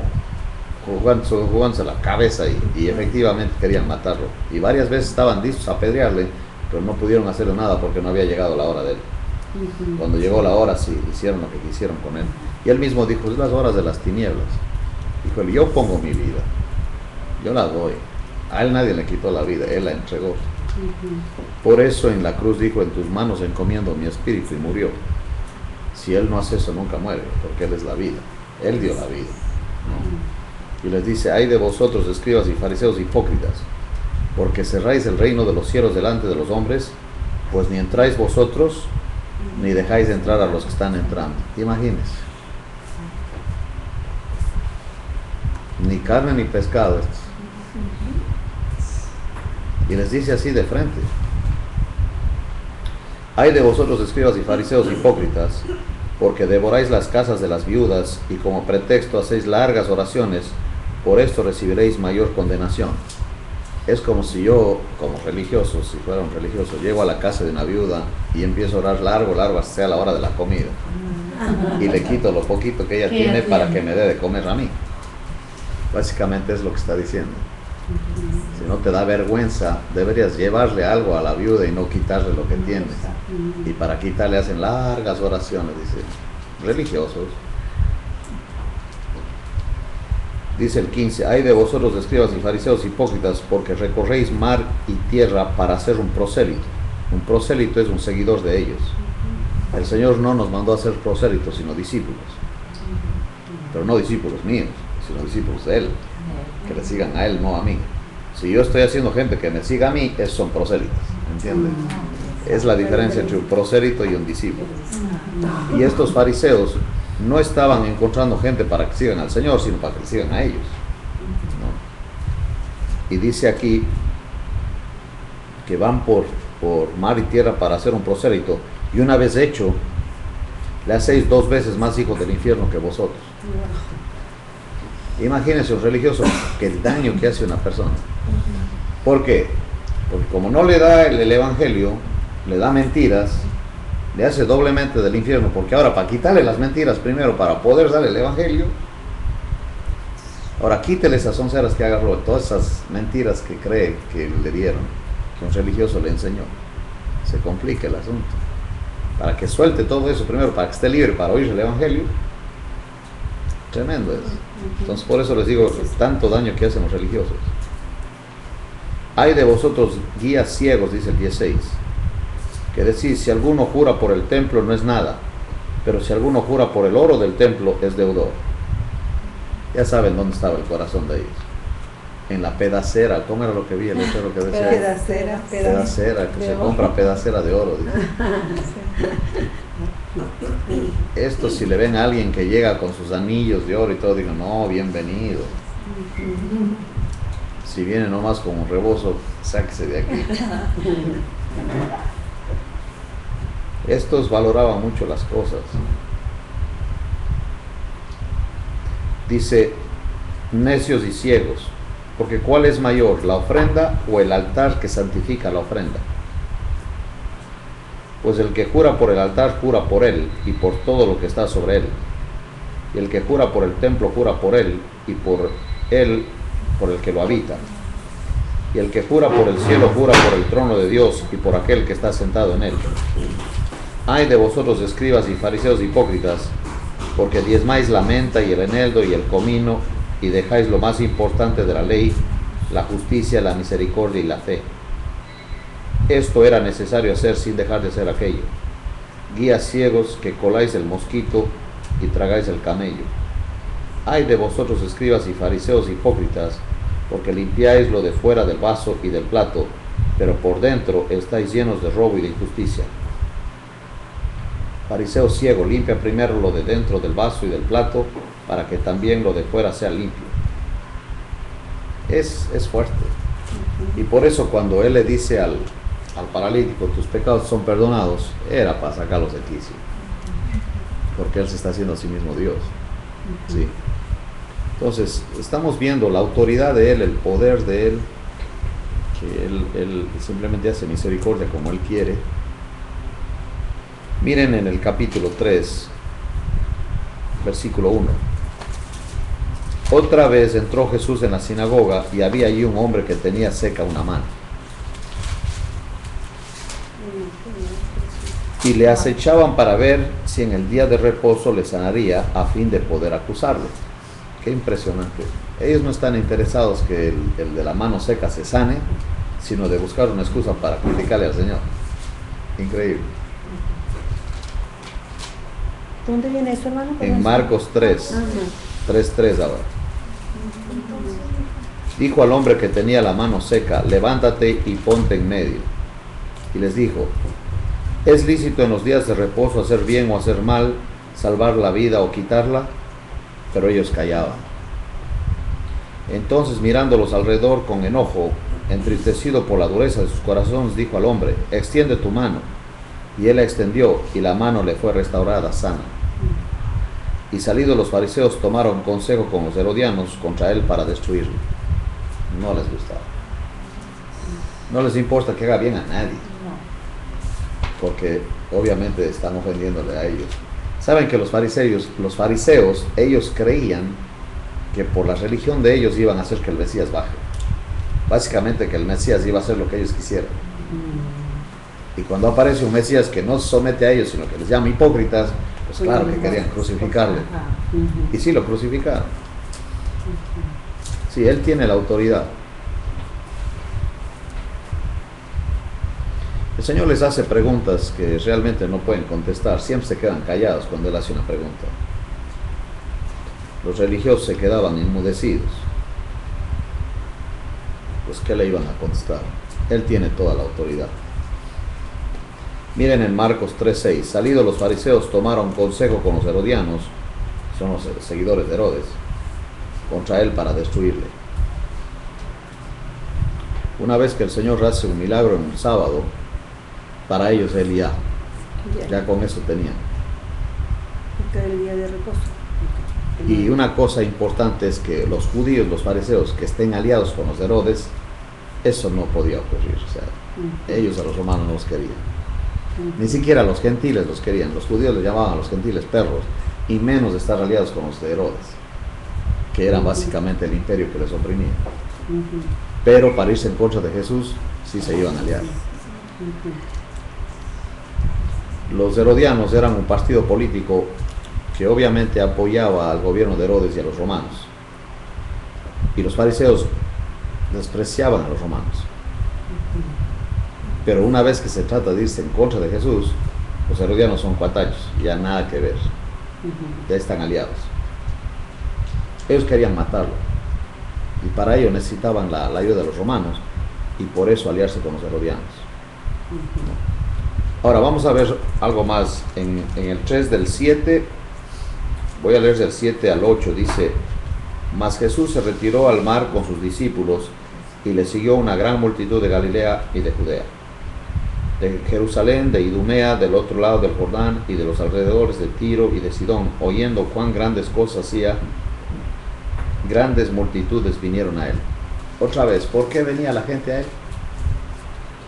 Speaker 1: jugándose la cabeza, y efectivamente querían matarlo. Y varias veces estaban dispuestos a apedrearle, pero no pudieron hacerle nada porque no había llegado la hora de él. Cuando llegó la hora, sí, hicieron lo que quisieron con él. Y él mismo dijo: es las horas de las tinieblas. Dijo él: yo pongo mi vida, yo la doy. A él nadie le quitó la vida, él la entregó. Por eso en la cruz dijo: en tus manos encomiendo mi espíritu, y murió. Si él no hace eso, nunca muere, porque él es la vida, él dio la vida, ¿no? Y les dice: hay de vosotros, escribas y fariseos, hipócritas, porque cerráis el reino de los cielos delante de los hombres, pues ni entráis vosotros, ni dejáis entrar a los que están entrando. Imagínense. Ni carne ni pescado estos. Y les dice así de frente: hay de vosotros, escribas y fariseos hipócritas, porque devoráis las casas de las viudas y como pretexto hacéis largas oraciones, por esto recibiréis mayor condenación. Es como si yo, como religioso, si fuera un religioso, llego a la casa de una viuda y empiezo a orar largo, hasta sea la hora de la comida. Y le quito lo poquito que ella tiene para que me dé de comer a mí. Básicamente es lo que está diciendo. Si no te da vergüenza, deberías llevarle algo a la viuda y no quitarle lo que tiene. Y para quitarle hacen largas oraciones, dice, religiosos. Dice el 15: hay de vosotros, escribas y fariseos hipócritas, porque recorréis mar y tierra para hacer un prosélito. Un prosélito es un seguidor de ellos. El Señor no nos mandó a ser prosélitos, sino discípulos. Pero no discípulos míos, sino discípulos de Él. Que le sigan a Él, no a mí. Si yo estoy haciendo gente que me siga a mí, esos son prosélitos, ¿entienden? Es la diferencia entre un prosélito y un discípulo. Y estos fariseos no estaban encontrando gente para que sigan al Señor, sino para que le sigan a ellos, ¿no? Y dice aquí que van por mar y tierra para hacer un prosélito, y una vez hecho, le hacéis 2 veces más hijos del infierno que vosotros. Imagínense un religioso, que el daño que hace una persona. ¿Por qué? Porque como no le da el evangelio, le da mentiras, le hace doblemente del infierno, porque ahora para quitarle las mentiras primero, para poder darle el evangelio, ahora quítele esas onceras que agarró, todas esas mentiras que cree que le dieron, que un religioso le enseñó. Se complica el asunto. Para que suelte todo eso primero, para que esté libre para oír el evangelio, tremendo es. Entonces por eso les digo, tanto daño que hacen los religiosos. Hay de vosotros guías ciegos, dice el 16, que decís: si alguno jura por el templo no es nada, pero si alguno jura por el oro del templo es deudor. Ya saben dónde estaba el corazón de ellos. En la pedacera. ¿Cómo era lo que vi? El letrero que decía: pedacera, que se compra pedacera de oro, dice. Esto, si le ven a alguien que llega con sus anillos de oro y todo, digan: no, bienvenido. Si viene nomás con un rebozo, sáquese de aquí. Estos valoraban mucho las cosas. Dice: necios y ciegos, porque ¿cuál es mayor, la ofrenda o el altar que santifica la ofrenda? Pues el que jura por el altar jura por él y por todo lo que está sobre él. Y el que jura por el templo jura por él y por él, por el que lo habita. Y el que jura por el cielo jura por el trono de Dios y por aquel que está sentado en él. Ay de vosotros, escribas y fariseos hipócritas, porque diezmáis la menta y el eneldo y el comino, y dejáis lo más importante de la ley, la justicia, la misericordia y la fe. Esto era necesario hacer sin dejar de hacer aquello. Guías ciegos, que coláis el mosquito y tragáis el camello. Ay de vosotros, escribas y fariseos hipócritas, porque limpiáis lo de fuera del vaso y del plato, pero por dentro estáis llenos de robo y de injusticia. Fariseo ciego, limpia primero lo de dentro del vaso y del plato, para que también lo de fuera sea limpio. Es fuerte. Y por eso cuando él le dice al paralítico: tus pecados son perdonados, era para sacarlos de quicio, porque él se está haciendo a sí mismo Dios. ¿Sí? Entonces estamos viendo la autoridad de él, el poder de él, que él simplemente hace misericordia como él quiere. Miren en el capítulo 3, versículo 1. Otra vez entró Jesús en la sinagoga y había allí un hombre que tenía seca una mano. Y le acechaban para ver si en el día de reposo le sanaría, a fin de poder acusarlo. Qué impresionante. Ellos no están interesados que el de la mano seca se sane, sino de buscar una excusa para criticarle al Señor. Increíble.
Speaker 2: ¿Dónde viene eso, hermano?
Speaker 1: En Marcos 3, 3:3 ahora. Dijo al hombre que tenía la mano seca: levántate y ponte en medio. Y les dijo: ¿Es lícito en los días de reposo hacer bien o hacer mal, salvar la vida o quitarla? Pero ellos callaban. Entonces, mirándolos alrededor con enojo, entristecido por la dureza de sus corazones, dijo al hombre: extiende tu mano. Y él la extendió, y la mano le fue restaurada sana. Y salidos los fariseos tomaron consejo con los herodianos contra él para destruirlo. No les gustaba. No les importa que haga bien a nadie, porque obviamente están ofendiéndole a ellos. Saben que los fariseos, ellos creían que por la religión de ellos iban a hacer que el Mesías baje. Básicamente que el Mesías iba a hacer lo que ellos quisieran. Y cuando aparece un Mesías que no se somete a ellos, sino que les llama hipócritas, pues claro que querían crucificarle. Y sí, lo crucificaron. Sí, él tiene la autoridad. El Señor les hace preguntas que realmente no pueden contestar. Siempre se quedan callados cuando Él hace una pregunta. Los religiosos se quedaban enmudecidos. Pues, ¿qué le iban a contestar? Él tiene toda la autoridad. Miren en Marcos 3:6. Salidos los fariseos tomaron consejo con los herodianos, son los seguidores de Herodes, contra él para destruirle. Una vez que el Señor hace un milagro en un sábado, para ellos él ya con eso tenían.
Speaker 3: Porque era el día de reposo.
Speaker 1: Y una cosa importante es que los judíos, los fariseos, que estén aliados con los Herodes, eso no podía ocurrir. O sea, ellos a los romanos no los querían. Ni siquiera los gentiles los querían. Los judíos les llamaban a los gentiles perros, y menos estar aliados con los de Herodes, que eran básicamente el imperio que les oprimía. Pero para irse en contra de Jesús, sí se iban a aliar. Los herodianos eran un partido político que obviamente apoyaba al gobierno de Herodes y a los romanos. Y los fariseos despreciaban a los romanos. Pero una vez que se trata de irse en contra de Jesús, los herodianos son cuatachos, ya nada que ver. Ya están aliados. Ellos querían matarlo. Y para ello necesitaban la ayuda de los romanos, y por eso aliarse con los herodianos. Ahora vamos a ver algo más. En el 3 del 7, voy a leer del 7 al 8, dice: mas Jesús se retiró al mar con sus discípulos, y le siguió una gran multitud de Galilea y de Judea, de Jerusalén, de Idumea, del otro lado del Jordán, y de los alrededores de Tiro y de Sidón. Oyendo cuán grandes cosas hacía, grandes multitudes vinieron a él. Otra vez, ¿por qué venía la gente a él?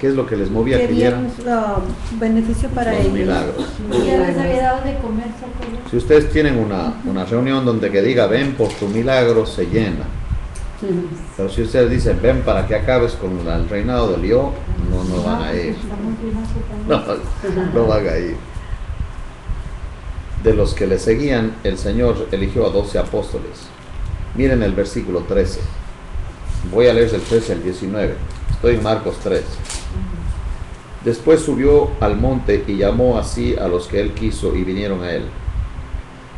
Speaker 1: ¿Qué es lo que les movía que
Speaker 3: querían beneficio para
Speaker 1: los
Speaker 3: ellos.
Speaker 1: milagros?
Speaker 4: Ya les había dado de comer, ¿se
Speaker 1: Si ustedes tienen una reunión donde que diga ven por tu milagro, se llena. Pero si ustedes dicen ven para que acabes con el reinado de Lió, no van a ir. No van a ir. De los que le seguían, el Señor eligió a 12 apóstoles. Miren el versículo 13. Voy a leer del 13 al 19. Estoy en Marcos 3. Después subió al monte y llamó así a los que él quiso, y vinieron a él.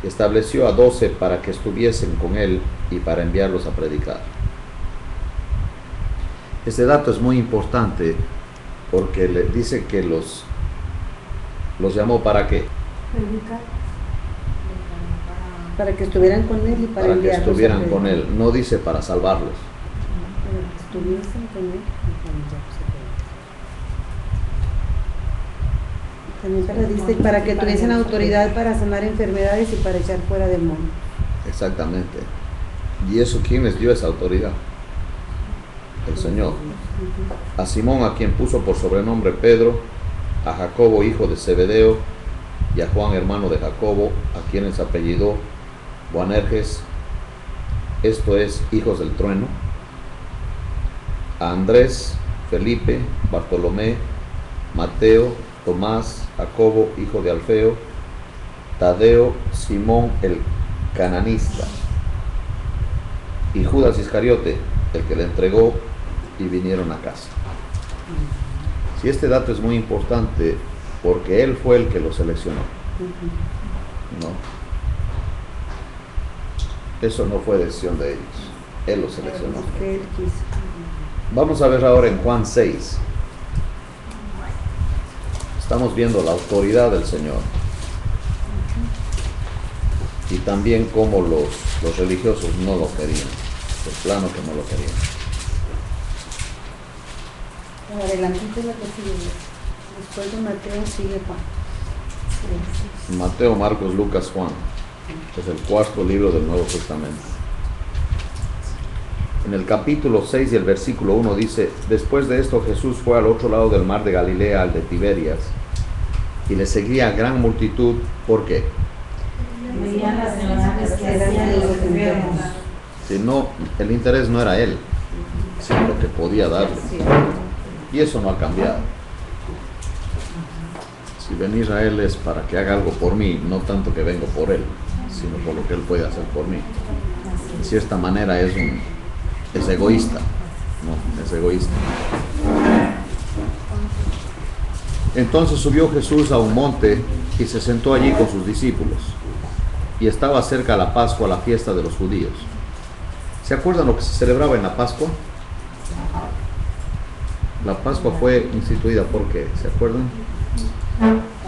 Speaker 1: Estableció a 12 para que estuviesen con él y para enviarlos a predicar. Este dato es muy importante porque le dice que los llamó ¿para qué?
Speaker 3: Para que estuvieran con él y para
Speaker 1: que
Speaker 3: enviarlos
Speaker 1: estuvieran
Speaker 3: a
Speaker 1: con él. No dice para salvarlos.
Speaker 3: Para que estuviesen con él y para enviarlos a predicar. También dice para que tuviesen autoridad para sanar enfermedades y para echar fuera demonios.
Speaker 1: Exactamente. ¿Y eso quién les dio esa autoridad? El Señor. A Simón, a quien puso por sobrenombre Pedro, a Jacobo, hijo de Zebedeo, y a Juan, hermano de Jacobo, a quienes apellidó Boanerges, esto es, hijos del trueno, a Andrés, Felipe, Bartolomé, Mateo, Tomás, Jacobo, hijo de Alfeo, Tadeo, Simón el cananista, y Judas Iscariote, el que le entregó, y vinieron a casa. Si este dato es muy importante porque él fue el que lo seleccionó. No. Eso no fue decisión de ellos. Él lo seleccionó. Vamos a ver ahora en Juan 6. Estamos viendo la autoridad del Señor. Y también cómo los religiosos no lo querían. De plano que no lo querían.
Speaker 3: Adelantito lo que sigue. Después de Mateo sigue Juan.
Speaker 1: Mateo, Marcos, Lucas, Juan. Es el cuarto libro del Nuevo Testamento. En el capítulo 6 y el versículo 1 dice: después de esto Jesús fue al otro lado del mar de Galilea, al de Tiberias, y le seguía gran multitud. ¿Por qué?
Speaker 4: Veían las señales que hacían los enfermos.
Speaker 1: Si no, el interés no era él, sino lo que podía darle. Y eso no ha cambiado. Si venir a él es para que haga algo por mí, no tanto que vengo por él, sino por lo que él puede hacer por mí. De cierta manera es egoísta, ¿no? Es egoísta. Entonces subió Jesús a un monte y se sentó allí con sus discípulos. Y estaba cerca la Pascua, la fiesta de los judíos. ¿Se acuerdan lo que se celebraba en la Pascua? La Pascua fue instituida ¿por qué? ¿Se acuerdan?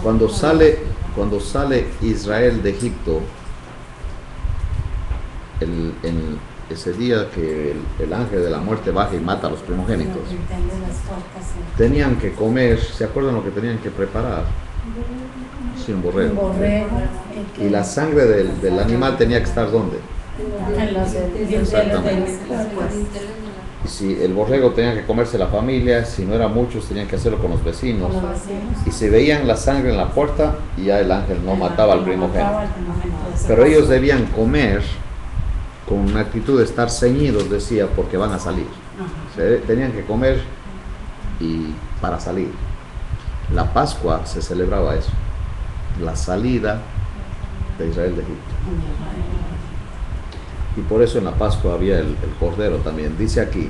Speaker 1: Cuando sale Israel de Egipto, en ese día que el ángel de la muerte baja y mata a los primogénitos, tenían que comer. ¿Se acuerdan lo que tenían que preparar? Sí, un borrego. Y la sangre del animal tenía que estar ¿dónde? Exactamente. Y si el borrego tenía que comerse la familia, si no eran muchos tenían que hacerlo con los vecinos. Y si veían la sangre en la puerta, ya el ángel no mataba al primogénito. Pero ellos debían comer con una actitud de estar ceñidos, decía, porque van a salir. Tenían que comer y para salir. La Pascua se celebraba eso, la salida de Israel de Egipto. Y por eso en la Pascua había el cordero también. Dice aquí,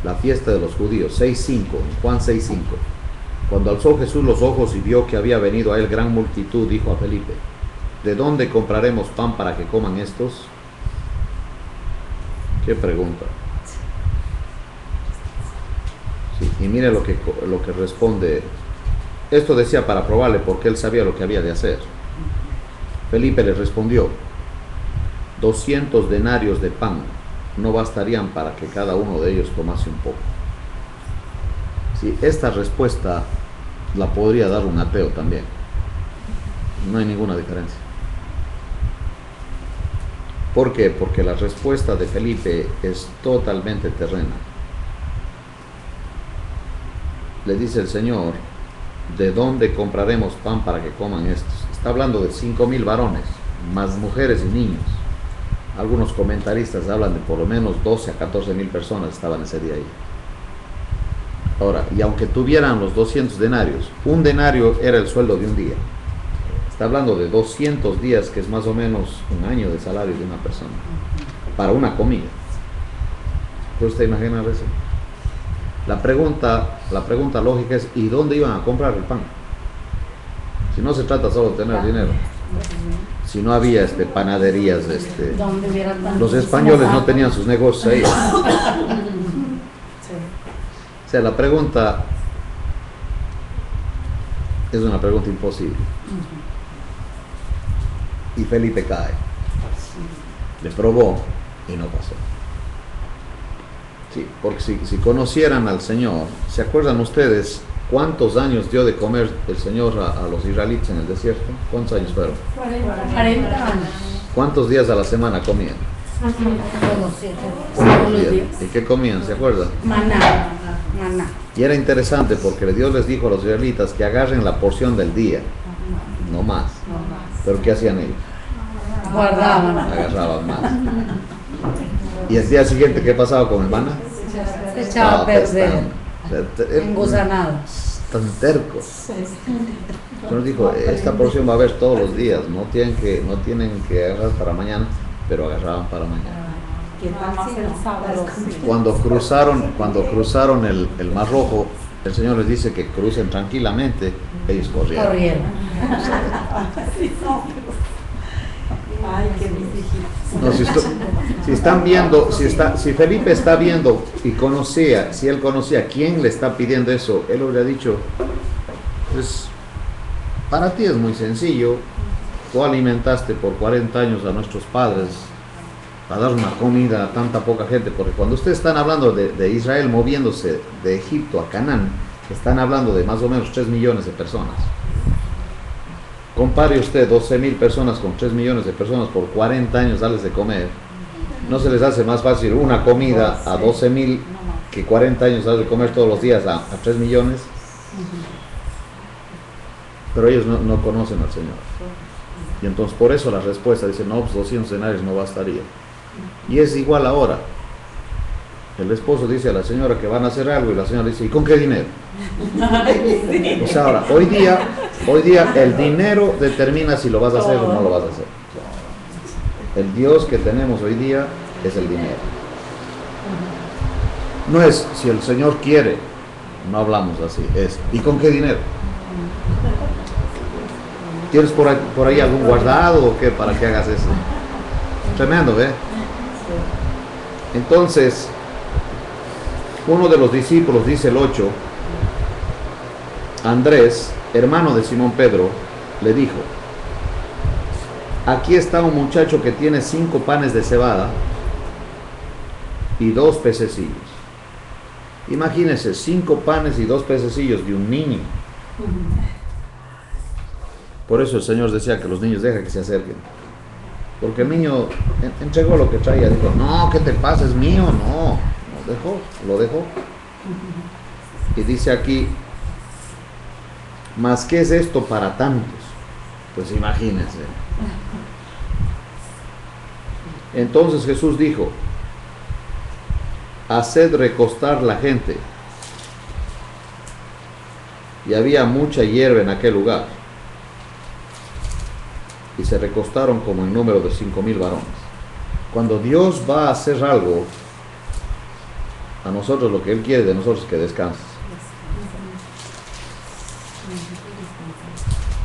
Speaker 1: la fiesta de los judíos, 6.5, Juan 6.5. Cuando alzó Jesús los ojos y vio que había venido a él gran multitud, dijo a Felipe: ¿de dónde compraremos pan para que coman estos? ¿Qué pregunta? Sí, y mire lo que responde. Esto decía para probarle, porque él sabía lo que había de hacer. Felipe le respondió: 200 denarios de pan no bastarían para que cada uno de ellos tomase un poco. Sí, esta respuesta la podría dar un ateo también. No hay ninguna diferencia. ¿Por qué? Porque la respuesta de Felipe es totalmente terrena. Le dice el Señor: ¿de dónde compraremos pan para que coman estos? Está hablando de 5.000 varones, más mujeres y niños. Algunos comentaristas hablan de por lo menos 12 a 14.000 personas estaban ese día ahí. Ahora, y aunque tuvieran los 200 denarios, un denario era el sueldo de un día. Está hablando de 200 días, que es más o menos un año de salario de una persona, para una comida. ¿Puede usted imaginar eso? La pregunta lógica es: ¿y dónde iban a comprar el pan? Si no se trata solo de tener dinero. Si no había panaderías, los españoles no tenían sus negocios ahí. O sea, la pregunta es una pregunta imposible. Y Felipe cae. Le probó y no pasó. Sí, porque si conocieran al Señor, ¿se acuerdan ustedes cuántos años dio de comer el Señor a los israelitas en el desierto? ¿Cuántos años fueron?
Speaker 4: 40 años.
Speaker 1: ¿Cuántos días a la semana comían?
Speaker 4: Todos los días.
Speaker 1: ¿Y qué comían? ¿Se acuerdan?
Speaker 4: Maná.
Speaker 1: Y era interesante porque Dios les dijo a los israelitas que agarren la porción del día, no más. ¿Pero qué hacían ellos?
Speaker 4: Guardaban.
Speaker 1: Agarraban más. ¿Y el día siguiente qué pasaba con el maná?
Speaker 4: Se echaba a perder.
Speaker 1: Engusanado. Tan tercos. Entonces dijo: esta porción va a haber todos los días, no tienen que agarrar para mañana, pero agarraban para mañana. Cuando cruzaron el Mar Rojo, el Señor les dice que crucen tranquilamente, ellos corrieron. No, si están viendo, si Felipe está viendo y si él conocía quién le está pidiendo eso, él habría dicho: Pues, para ti es muy sencillo. Tú alimentaste por 40 años a nuestros padres a dar una comida a tanta poca gente, porque cuando ustedes están hablando de Israel moviéndose de Egipto a Canaán, están hablando de más o menos 3 millones de personas. Compare usted 12.000 personas con 3 millones de personas por 40 años darles de comer. ¿No se les hace más fácil una comida a 12.000 que 40 años darles de comer todos los días a 3 millones? Pero ellos no conocen al Señor. Y entonces por eso la respuesta dice, no, pues 200 denarios no bastaría. Y es igual ahora. El esposo dice a la señora que van a hacer algo y la señora dice, ¿y con qué dinero? O sea, ahora, hoy día el dinero determina si lo vas a hacer o no lo vas a hacer. El Dios que tenemos hoy día es el dinero. No es si el Señor quiere, no hablamos así, es ¿y con qué dinero? ¿Tienes por ahí algún guardado o qué para que hagas eso? Tremendo, ¿ve? Entonces, uno de los discípulos, dice el 8, Andrés, hermano de Simón Pedro, le dijo, aquí está un muchacho que tiene 5 panes de cebada y 2 pececillos. Imagínense, 5 panes y 2 pececillos de un niño. Por eso el Señor decía que los niños dejan que se acerquen. Porque el niño entregó lo que traía, dijo, no, ¿qué te pasa? Es mío, no. Lo dejó. Y dice aquí, ¿mas qué es esto para tantos? Pues imagínense. Entonces Jesús dijo, haced recostar la gente. Y había mucha hierba en aquel lugar. Y se recostaron como en número de 5.000 varones. Cuando Dios va a hacer algo, a nosotros lo que Él quiere de nosotros es que descanses.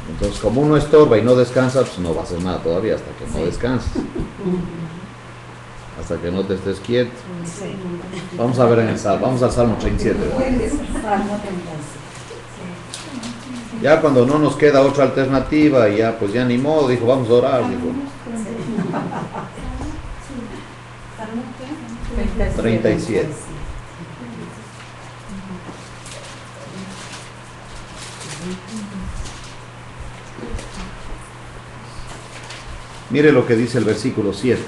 Speaker 1: Entonces, como uno estorba y no descansa, pues no va a hacer nada todavía hasta que no descanses. Hasta que no te estés quieto. Vamos a ver en el Salmo, vamos al Salmo 37. Ya cuando no nos queda otra alternativa, ya pues ya ni modo, dijo, vamos a orar, dijo. 37. Mire lo que dice el versículo 7.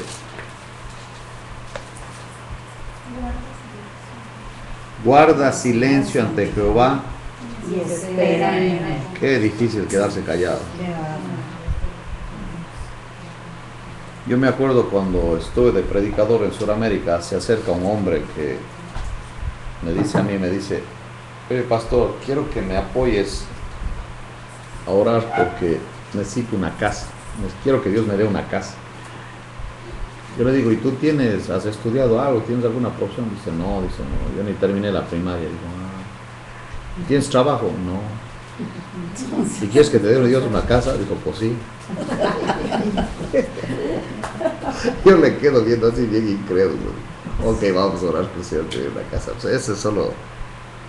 Speaker 1: Guarda silencio ante Jehová.
Speaker 3: Y espera en él.
Speaker 1: Qué difícil quedarse callado. Yo me acuerdo cuando estuve de predicador en Sudamérica, se acerca un hombre que me dice, pastor, quiero que me apoyes a orar porque necesito una casa. Quiero que Dios me dé una casa. Yo le digo, ¿y tú has estudiado algo? ¿Tienes alguna profesión? Dice, no, yo ni terminé la primaria. Digo, ¿tienes trabajo? No. ¿Y quieres que te dé Dios una casa? Dijo, pues sí. Yo le quedo viendo así bien incrédulo. Ok, vamos a orar que el Señor te dé una casa. O sea, ese solo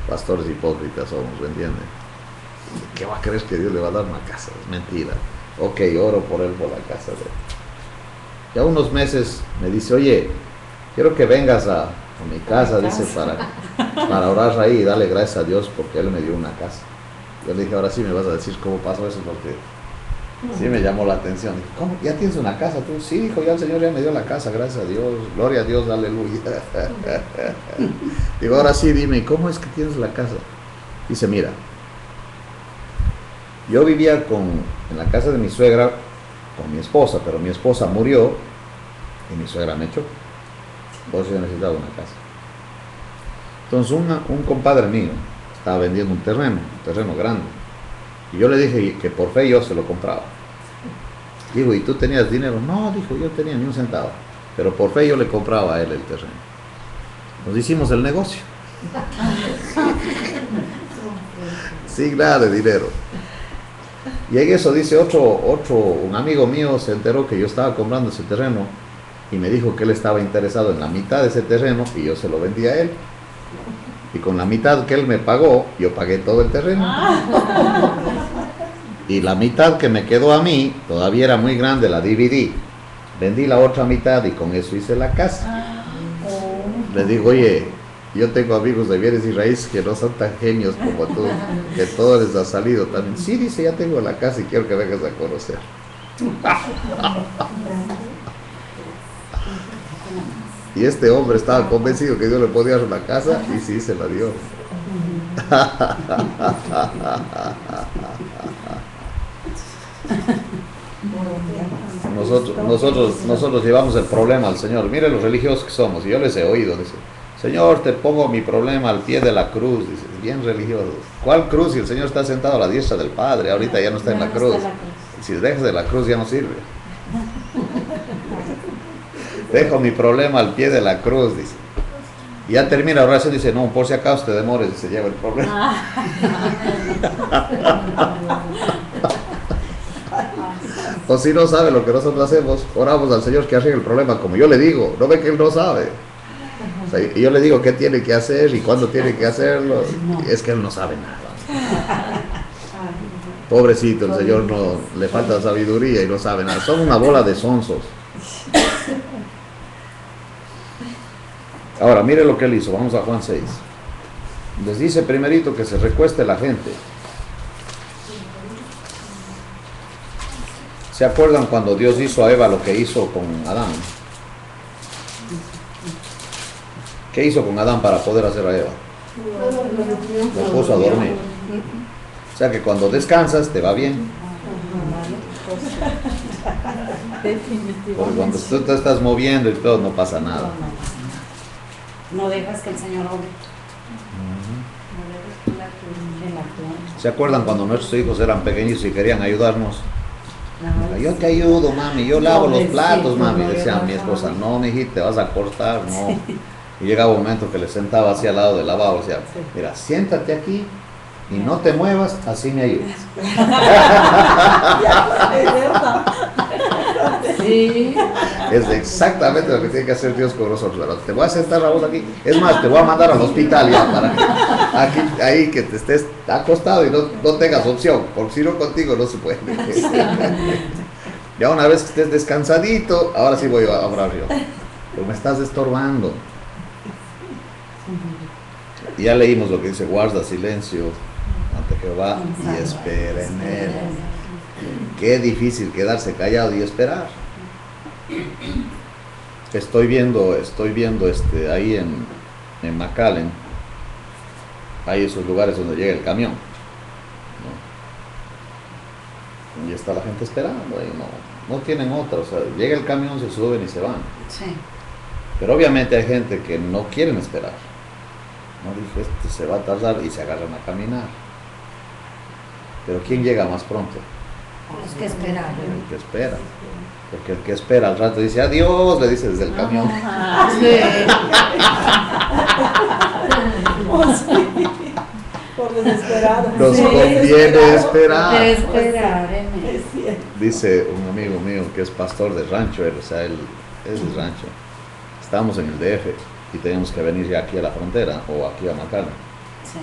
Speaker 1: pastores hipócritas somos, ¿me entienden? ¿Qué va a creer que Dios le va a dar una casa? Es mentira. Ok, oro por él, por la casa de él. Ya unos meses me dice, oye, quiero que vengas a mi casa, dice, para orar ahí y darle gracias a Dios porque Él me dio una casa. Yo le dije, ahora sí me vas a decir cómo pasó eso porque sí me llamó la atención. Dije, ¿cómo? ¿Ya tienes una casa tú? Sí, dijo, ya el Señor ya me dio la casa, gracias a Dios, gloria a Dios, aleluya. Digo, ahora sí, dime, ¿cómo es que tienes la casa? Dice, mira, yo vivía en la casa de mi suegra con mi esposa, pero mi esposa murió y mi suegra me echó. Por eso yo necesitaba una casa. Entonces un compadre mío estaba vendiendo un terreno grande. Y yo le dije que por fe yo se lo compraba. Digo, ¿y tú tenías dinero? No, dijo, yo tenía ni un centavo. Pero por fe yo le compraba a él el terreno. Nos hicimos el negocio. Sin nada de dinero. Y en eso dice un amigo mío se enteró que yo estaba comprando ese terreno y me dijo que él estaba interesado en la mitad de ese terreno y yo se lo vendí a él. Y con la mitad que él me pagó, yo pagué todo el terreno. Y la mitad que me quedó a mí, todavía era muy grande, la dividí. Vendí la otra mitad y con eso hice la casa. Le digo, oye, yo tengo amigos de bienes y raíces que no son tan genios como tú, que todo les ha salido también. Sí, dice, ya tengo la casa y quiero que vengas a conocer. Y este hombre estaba convencido que Dios le podía dar una casa y sí, se la dio. Nosotros llevamos el problema al Señor. Mire los religiosos que somos. Y yo les he oído, dice, Señor, te pongo mi problema al pie de la cruz. Dice, bien religiosos. ¿Cuál cruz? Si el Señor está sentado a la diestra del Padre, ahorita ya no está en la cruz. Si dejas de la cruz ya no sirve. Dejo mi problema al pie de la cruz, dice. Y ya termina la oración, dice, no, por si acaso te demores, y se lleva el problema. O si no sabe lo que nosotros hacemos, oramos al Señor que arregle el problema, como yo le digo, no ve que Él no sabe. O sea, y yo le digo qué tiene que hacer y cuándo tiene que hacerlo, y es que Él no sabe nada. Pobrecito, el Señor no le falta sabiduría y no sabe nada. Son una bola de sonsos. Ahora, mire lo que Él hizo. Vamos a Juan 6. Les dice primerito que se recueste la gente. ¿Se acuerdan cuando Dios hizo a Eva lo que hizo con Adán? ¿Qué hizo con Adán para poder hacer a Eva? Lo puso a dormir. O sea que cuando descansas te va bien. Porque cuando tú te estás moviendo y todo no pasa nada.
Speaker 3: No dejas que el Señor obre.
Speaker 1: ¿Se acuerdan cuando nuestros hijos eran pequeños y querían ayudarnos? Yo te ayudo, mami, yo lavo los platos, mami. Decía mi esposa, no, mijita, te vas a cortar, no. Y llegaba un momento que le sentaba así al lado del lavabo, decía, mira, siéntate aquí y no te muevas, así me ayudas.
Speaker 4: Sí.
Speaker 1: Es exactamente lo que tiene que hacer Dios con nosotros. Ahora, te voy a sentar a vos aquí. Es más, te voy a mandar al hospital ya para que aquí, ahí que te estés acostado y no tengas opción, porque si no contigo no se puede. Ya una vez que estés descansadito, ahora sí voy a hablar yo. Pero me estás estorbando. Y ya leímos lo que dice, guarda silencio ante Jehová y espera en Él. Qué difícil quedarse callado y esperar. Estoy viendo ahí en McAllen, hay esos lugares donde llega el camión, ¿no? Y está la gente esperando ahí, no tienen otra, o sea, llega el camión, se suben y se van.
Speaker 3: Sí.
Speaker 1: Pero obviamente hay gente que no quieren esperar, no, dice, se va a tardar y se agarran a caminar. Pero ¿quién llega más pronto?
Speaker 3: Los que esperaron.
Speaker 1: El que espera. Porque el que espera al rato dice adiós, le dice desde el camión.
Speaker 2: Por desesperado.
Speaker 1: Nos conviene esperar.
Speaker 4: Esperar,
Speaker 1: Dice un amigo mío que es pastor de rancho, o sea, él es de rancho. Estábamos en el DF y teníamos que venir ya aquí a la frontera o aquí a McAllen.
Speaker 3: Sí.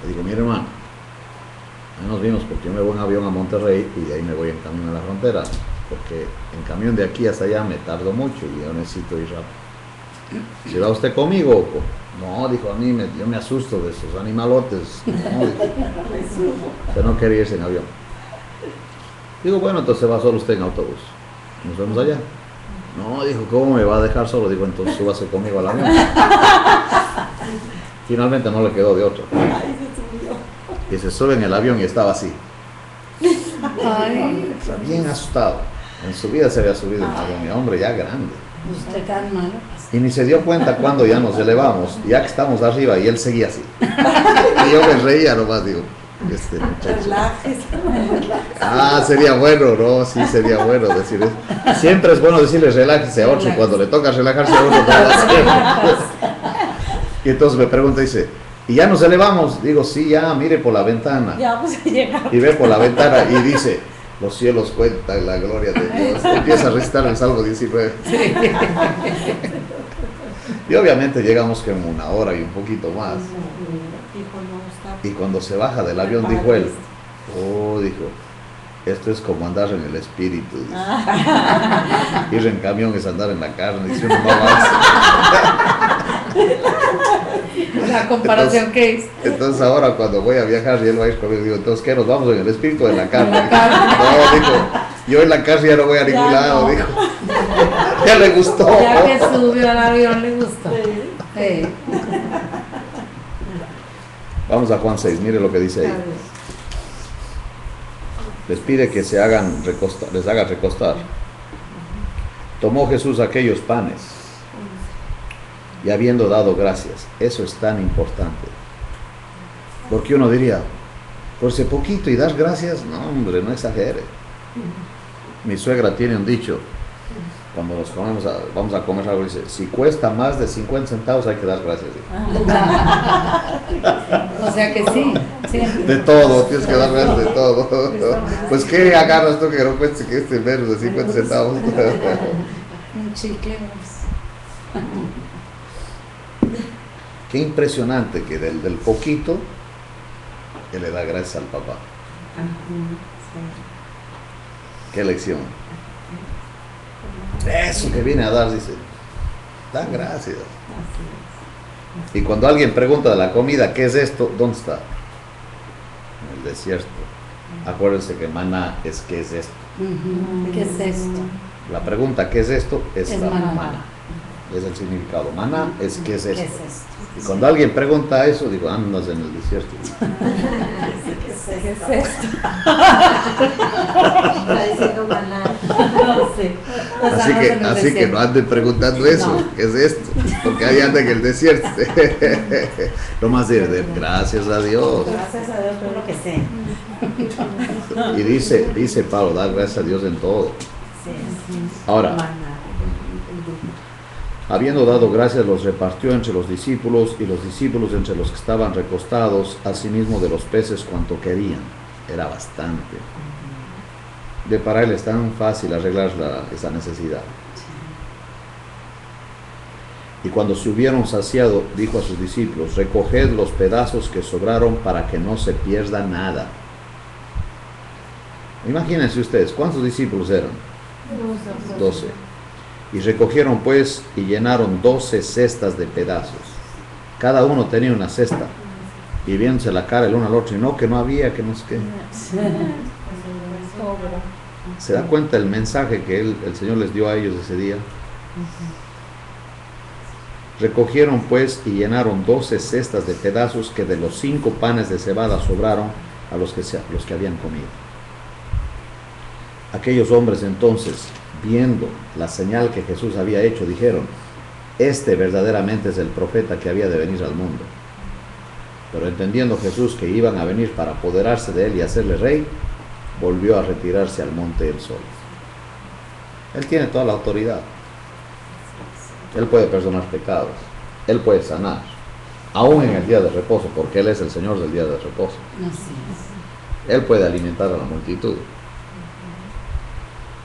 Speaker 1: Le digo, mire hermano, ahí nos vimos porque yo me voy en avión a Monterrey y de ahí me voy en camión a la frontera, porque en camión de aquí hasta allá me tardo mucho y yo necesito ir rápido. ¿Se va usted conmigo? No, dijo, yo me asusto de esos animalotes. No, dijo, usted no quería irse en avión. Digo, bueno, entonces va solo usted en autobús. Nos vemos allá. No, dijo, ¿cómo me va a dejar solo? Digo, entonces súbase conmigo al avión. Finalmente no le quedó de otro. Y se sube en el avión y estaba así. Está bien asustado. En su vida se había subido en avión, mi hombre ya grande.
Speaker 3: Usted tan malo.
Speaker 1: Y ni se dio cuenta cuando ya nos elevamos, ya que estamos arriba, y él seguía así. Y yo me reía nomás, digo, este muchacho. Sería bueno, ¿no? Sí, sería bueno decir eso. Siempre es bueno decirle relájese a otro, cuando le toca relajarse a uno, no lo hace. Y entonces me pregunta, dice, ¿y ya nos elevamos? Digo, sí, ya, mire por la ventana.
Speaker 2: Ya, pues llegamos.
Speaker 1: Y ve por la ventana y dice, los cielos cuentan la gloria de Dios. Empieza a recitar el Salmo 19. Sí. Y obviamente llegamos como una hora y un poquito más. Y cuando se baja del avión dijo él, no, dijo, esto es como andar en el espíritu. Dice. Ir en camión es andar en la carne. Dice, uno no avanza.
Speaker 4: La comparación que hice.
Speaker 1: Entonces ahora cuando voy a viajar y él va a ir conmigo, digo, entonces ¿qué? ¿Nos vamos en el espíritu o en la carne?
Speaker 4: En la carne.
Speaker 1: No, dijo, yo en la carne ya no voy a ningún lado,
Speaker 4: no.
Speaker 1: dijo. Ya le gustó.
Speaker 4: Ya que subió al avión le gustó. Sí.
Speaker 1: Vamos a Juan 6, mire lo que dice ahí. Les pide que se hagan recostar, les haga recostar. Tomó Jesús aquellos panes y habiendo dado gracias. Eso es tan importante. Porque uno diría, por ese poquito y dar gracias, no hombre, no exagere. Mi suegra tiene un dicho, cuando nos vamos a comer algo, dice, si cuesta más de 50 centavos hay que dar gracias.
Speaker 4: O sea que sí. Siempre.
Speaker 1: De todo, tienes que dar gracias de todo. Pues ¿qué agarras tú que no cueste que este menos de 50 centavos?
Speaker 4: Un chicle.
Speaker 1: Qué impresionante que del poquito que le da gracias al papá. Qué lección. Eso que viene a dar, dice, da gracias. Y cuando alguien pregunta de la comida, ¿qué es esto? ¿Dónde está? En el desierto. Acuérdense que maná es ¿qué es esto?
Speaker 4: ¿Qué es esto?
Speaker 1: La pregunta ¿qué es esto? Es la
Speaker 4: maná.
Speaker 1: maná. Es el significado. Maná es ¿qué es
Speaker 4: ¿Qué
Speaker 1: esto?
Speaker 4: es esto?
Speaker 1: Y cuando alguien pregunta eso, digo, andas en el desierto.
Speaker 4: ¿Qué es esto?
Speaker 3: Está diciendo maná.
Speaker 4: No sé.
Speaker 1: Así que no anden preguntando eso,
Speaker 4: No.
Speaker 1: ¿qué es esto? Porque ahí anda en el desierto. No más de gracias a Dios.
Speaker 3: Gracias a Dios por lo que sé.
Speaker 1: Y dice Pablo, da gracias a Dios en todo. Ahora, habiendo dado gracias, los repartió entre los discípulos y los discípulos entre los que estaban recostados, asimismo de los peces cuanto querían. Era bastante. Para él es tan fácil arreglar esa necesidad. Y cuando se hubieron saciado, dijo a sus discípulos, recoged los pedazos que sobraron para que no se pierda nada. Imagínense ustedes, ¿cuántos discípulos eran? 12. Y recogieron pues y llenaron 12 cestas de pedazos. Cada uno tenía una cesta. Y viéndose la cara el uno al otro, y no, que no había, que no sé qué. ¿Se da cuenta el mensaje que el Señor les dio a ellos ese día? Recogieron pues y llenaron 12 cestas de pedazos que de los 5 panes de cebada sobraron a los que habían comido. Aquellos hombres entonces, viendo la señal que Jesús había hecho, dijeron, este verdaderamente es el profeta que había de venir al mundo. Pero entendiendo Jesús que iban a venir para apoderarse de él y hacerle rey, volvió a retirarse al monte él solo. Él tiene toda la autoridad. Él puede perdonar pecados. Él puede sanar. Aún en el día de reposo, porque Él es el Señor del día de reposo. Él puede alimentar a la multitud.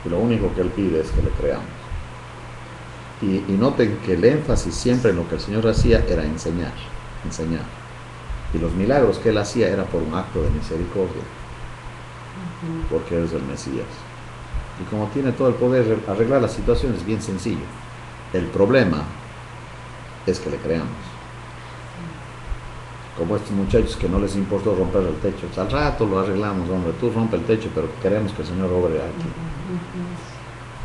Speaker 1: Y lo único que Él pide es que le creamos. Y noten que el énfasis siempre en lo que el Señor hacía era enseñar. Y los milagros que Él hacía era por un acto de misericordia. Porque Él es el Mesías. Y como tiene todo el poder de arreglar las situaciones, es bien sencillo. El problema es que le creamos. Como estos muchachos que no les importó romper el techo. Al rato lo arreglamos, hombre, tú rompe el techo, pero queremos que el Señor obre aquí.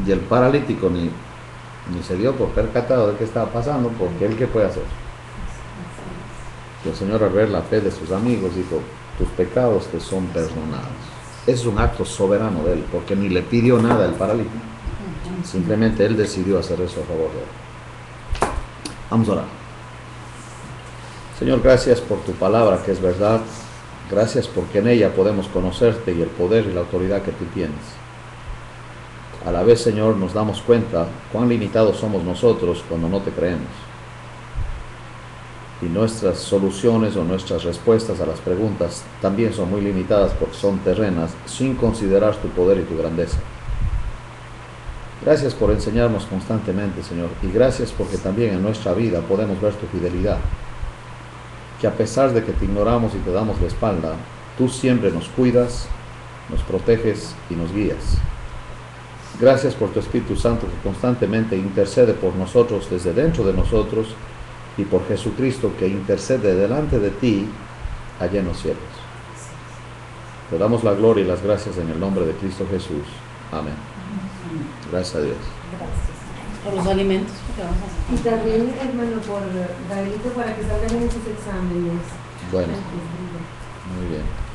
Speaker 1: Y el paralítico ni se dio por percatado de qué estaba pasando, porque él qué puede hacer. Y el Señor, al ver la fe de sus amigos, dijo, tus pecados te son perdonados. Es un acto soberano de Él, porque ni le pidió nada al paralítico. Simplemente Él decidió hacer eso a favor de Él. Vamos a orar. Señor, gracias por tu palabra que es verdad. Gracias porque en ella podemos conocerte y el poder y la autoridad que tú tienes. A la vez, Señor, nos damos cuenta cuán limitados somos nosotros cuando no te creemos. Y nuestras soluciones o nuestras respuestas a las preguntas también son muy limitadas porque son terrenas, sin considerar tu poder y tu grandeza. Gracias por enseñarnos constantemente, Señor, y gracias porque también en nuestra vida podemos ver tu fidelidad, que a pesar de que te ignoramos y te damos la espalda, tú siempre nos cuidas, nos proteges y nos guías. Gracias por tu Espíritu Santo que constantemente intercede por nosotros desde dentro de nosotros y por Jesucristo que intercede delante de ti allá en los cielos. Te damos la gloria y las gracias en el nombre de Cristo Jesús. Amén. Gracias a Dios.
Speaker 4: Gracias. Por los alimentos que vamos a hacer.
Speaker 3: Y también, hermano, por Davidito para que salgan en sus exámenes.
Speaker 1: Bueno, muy bien.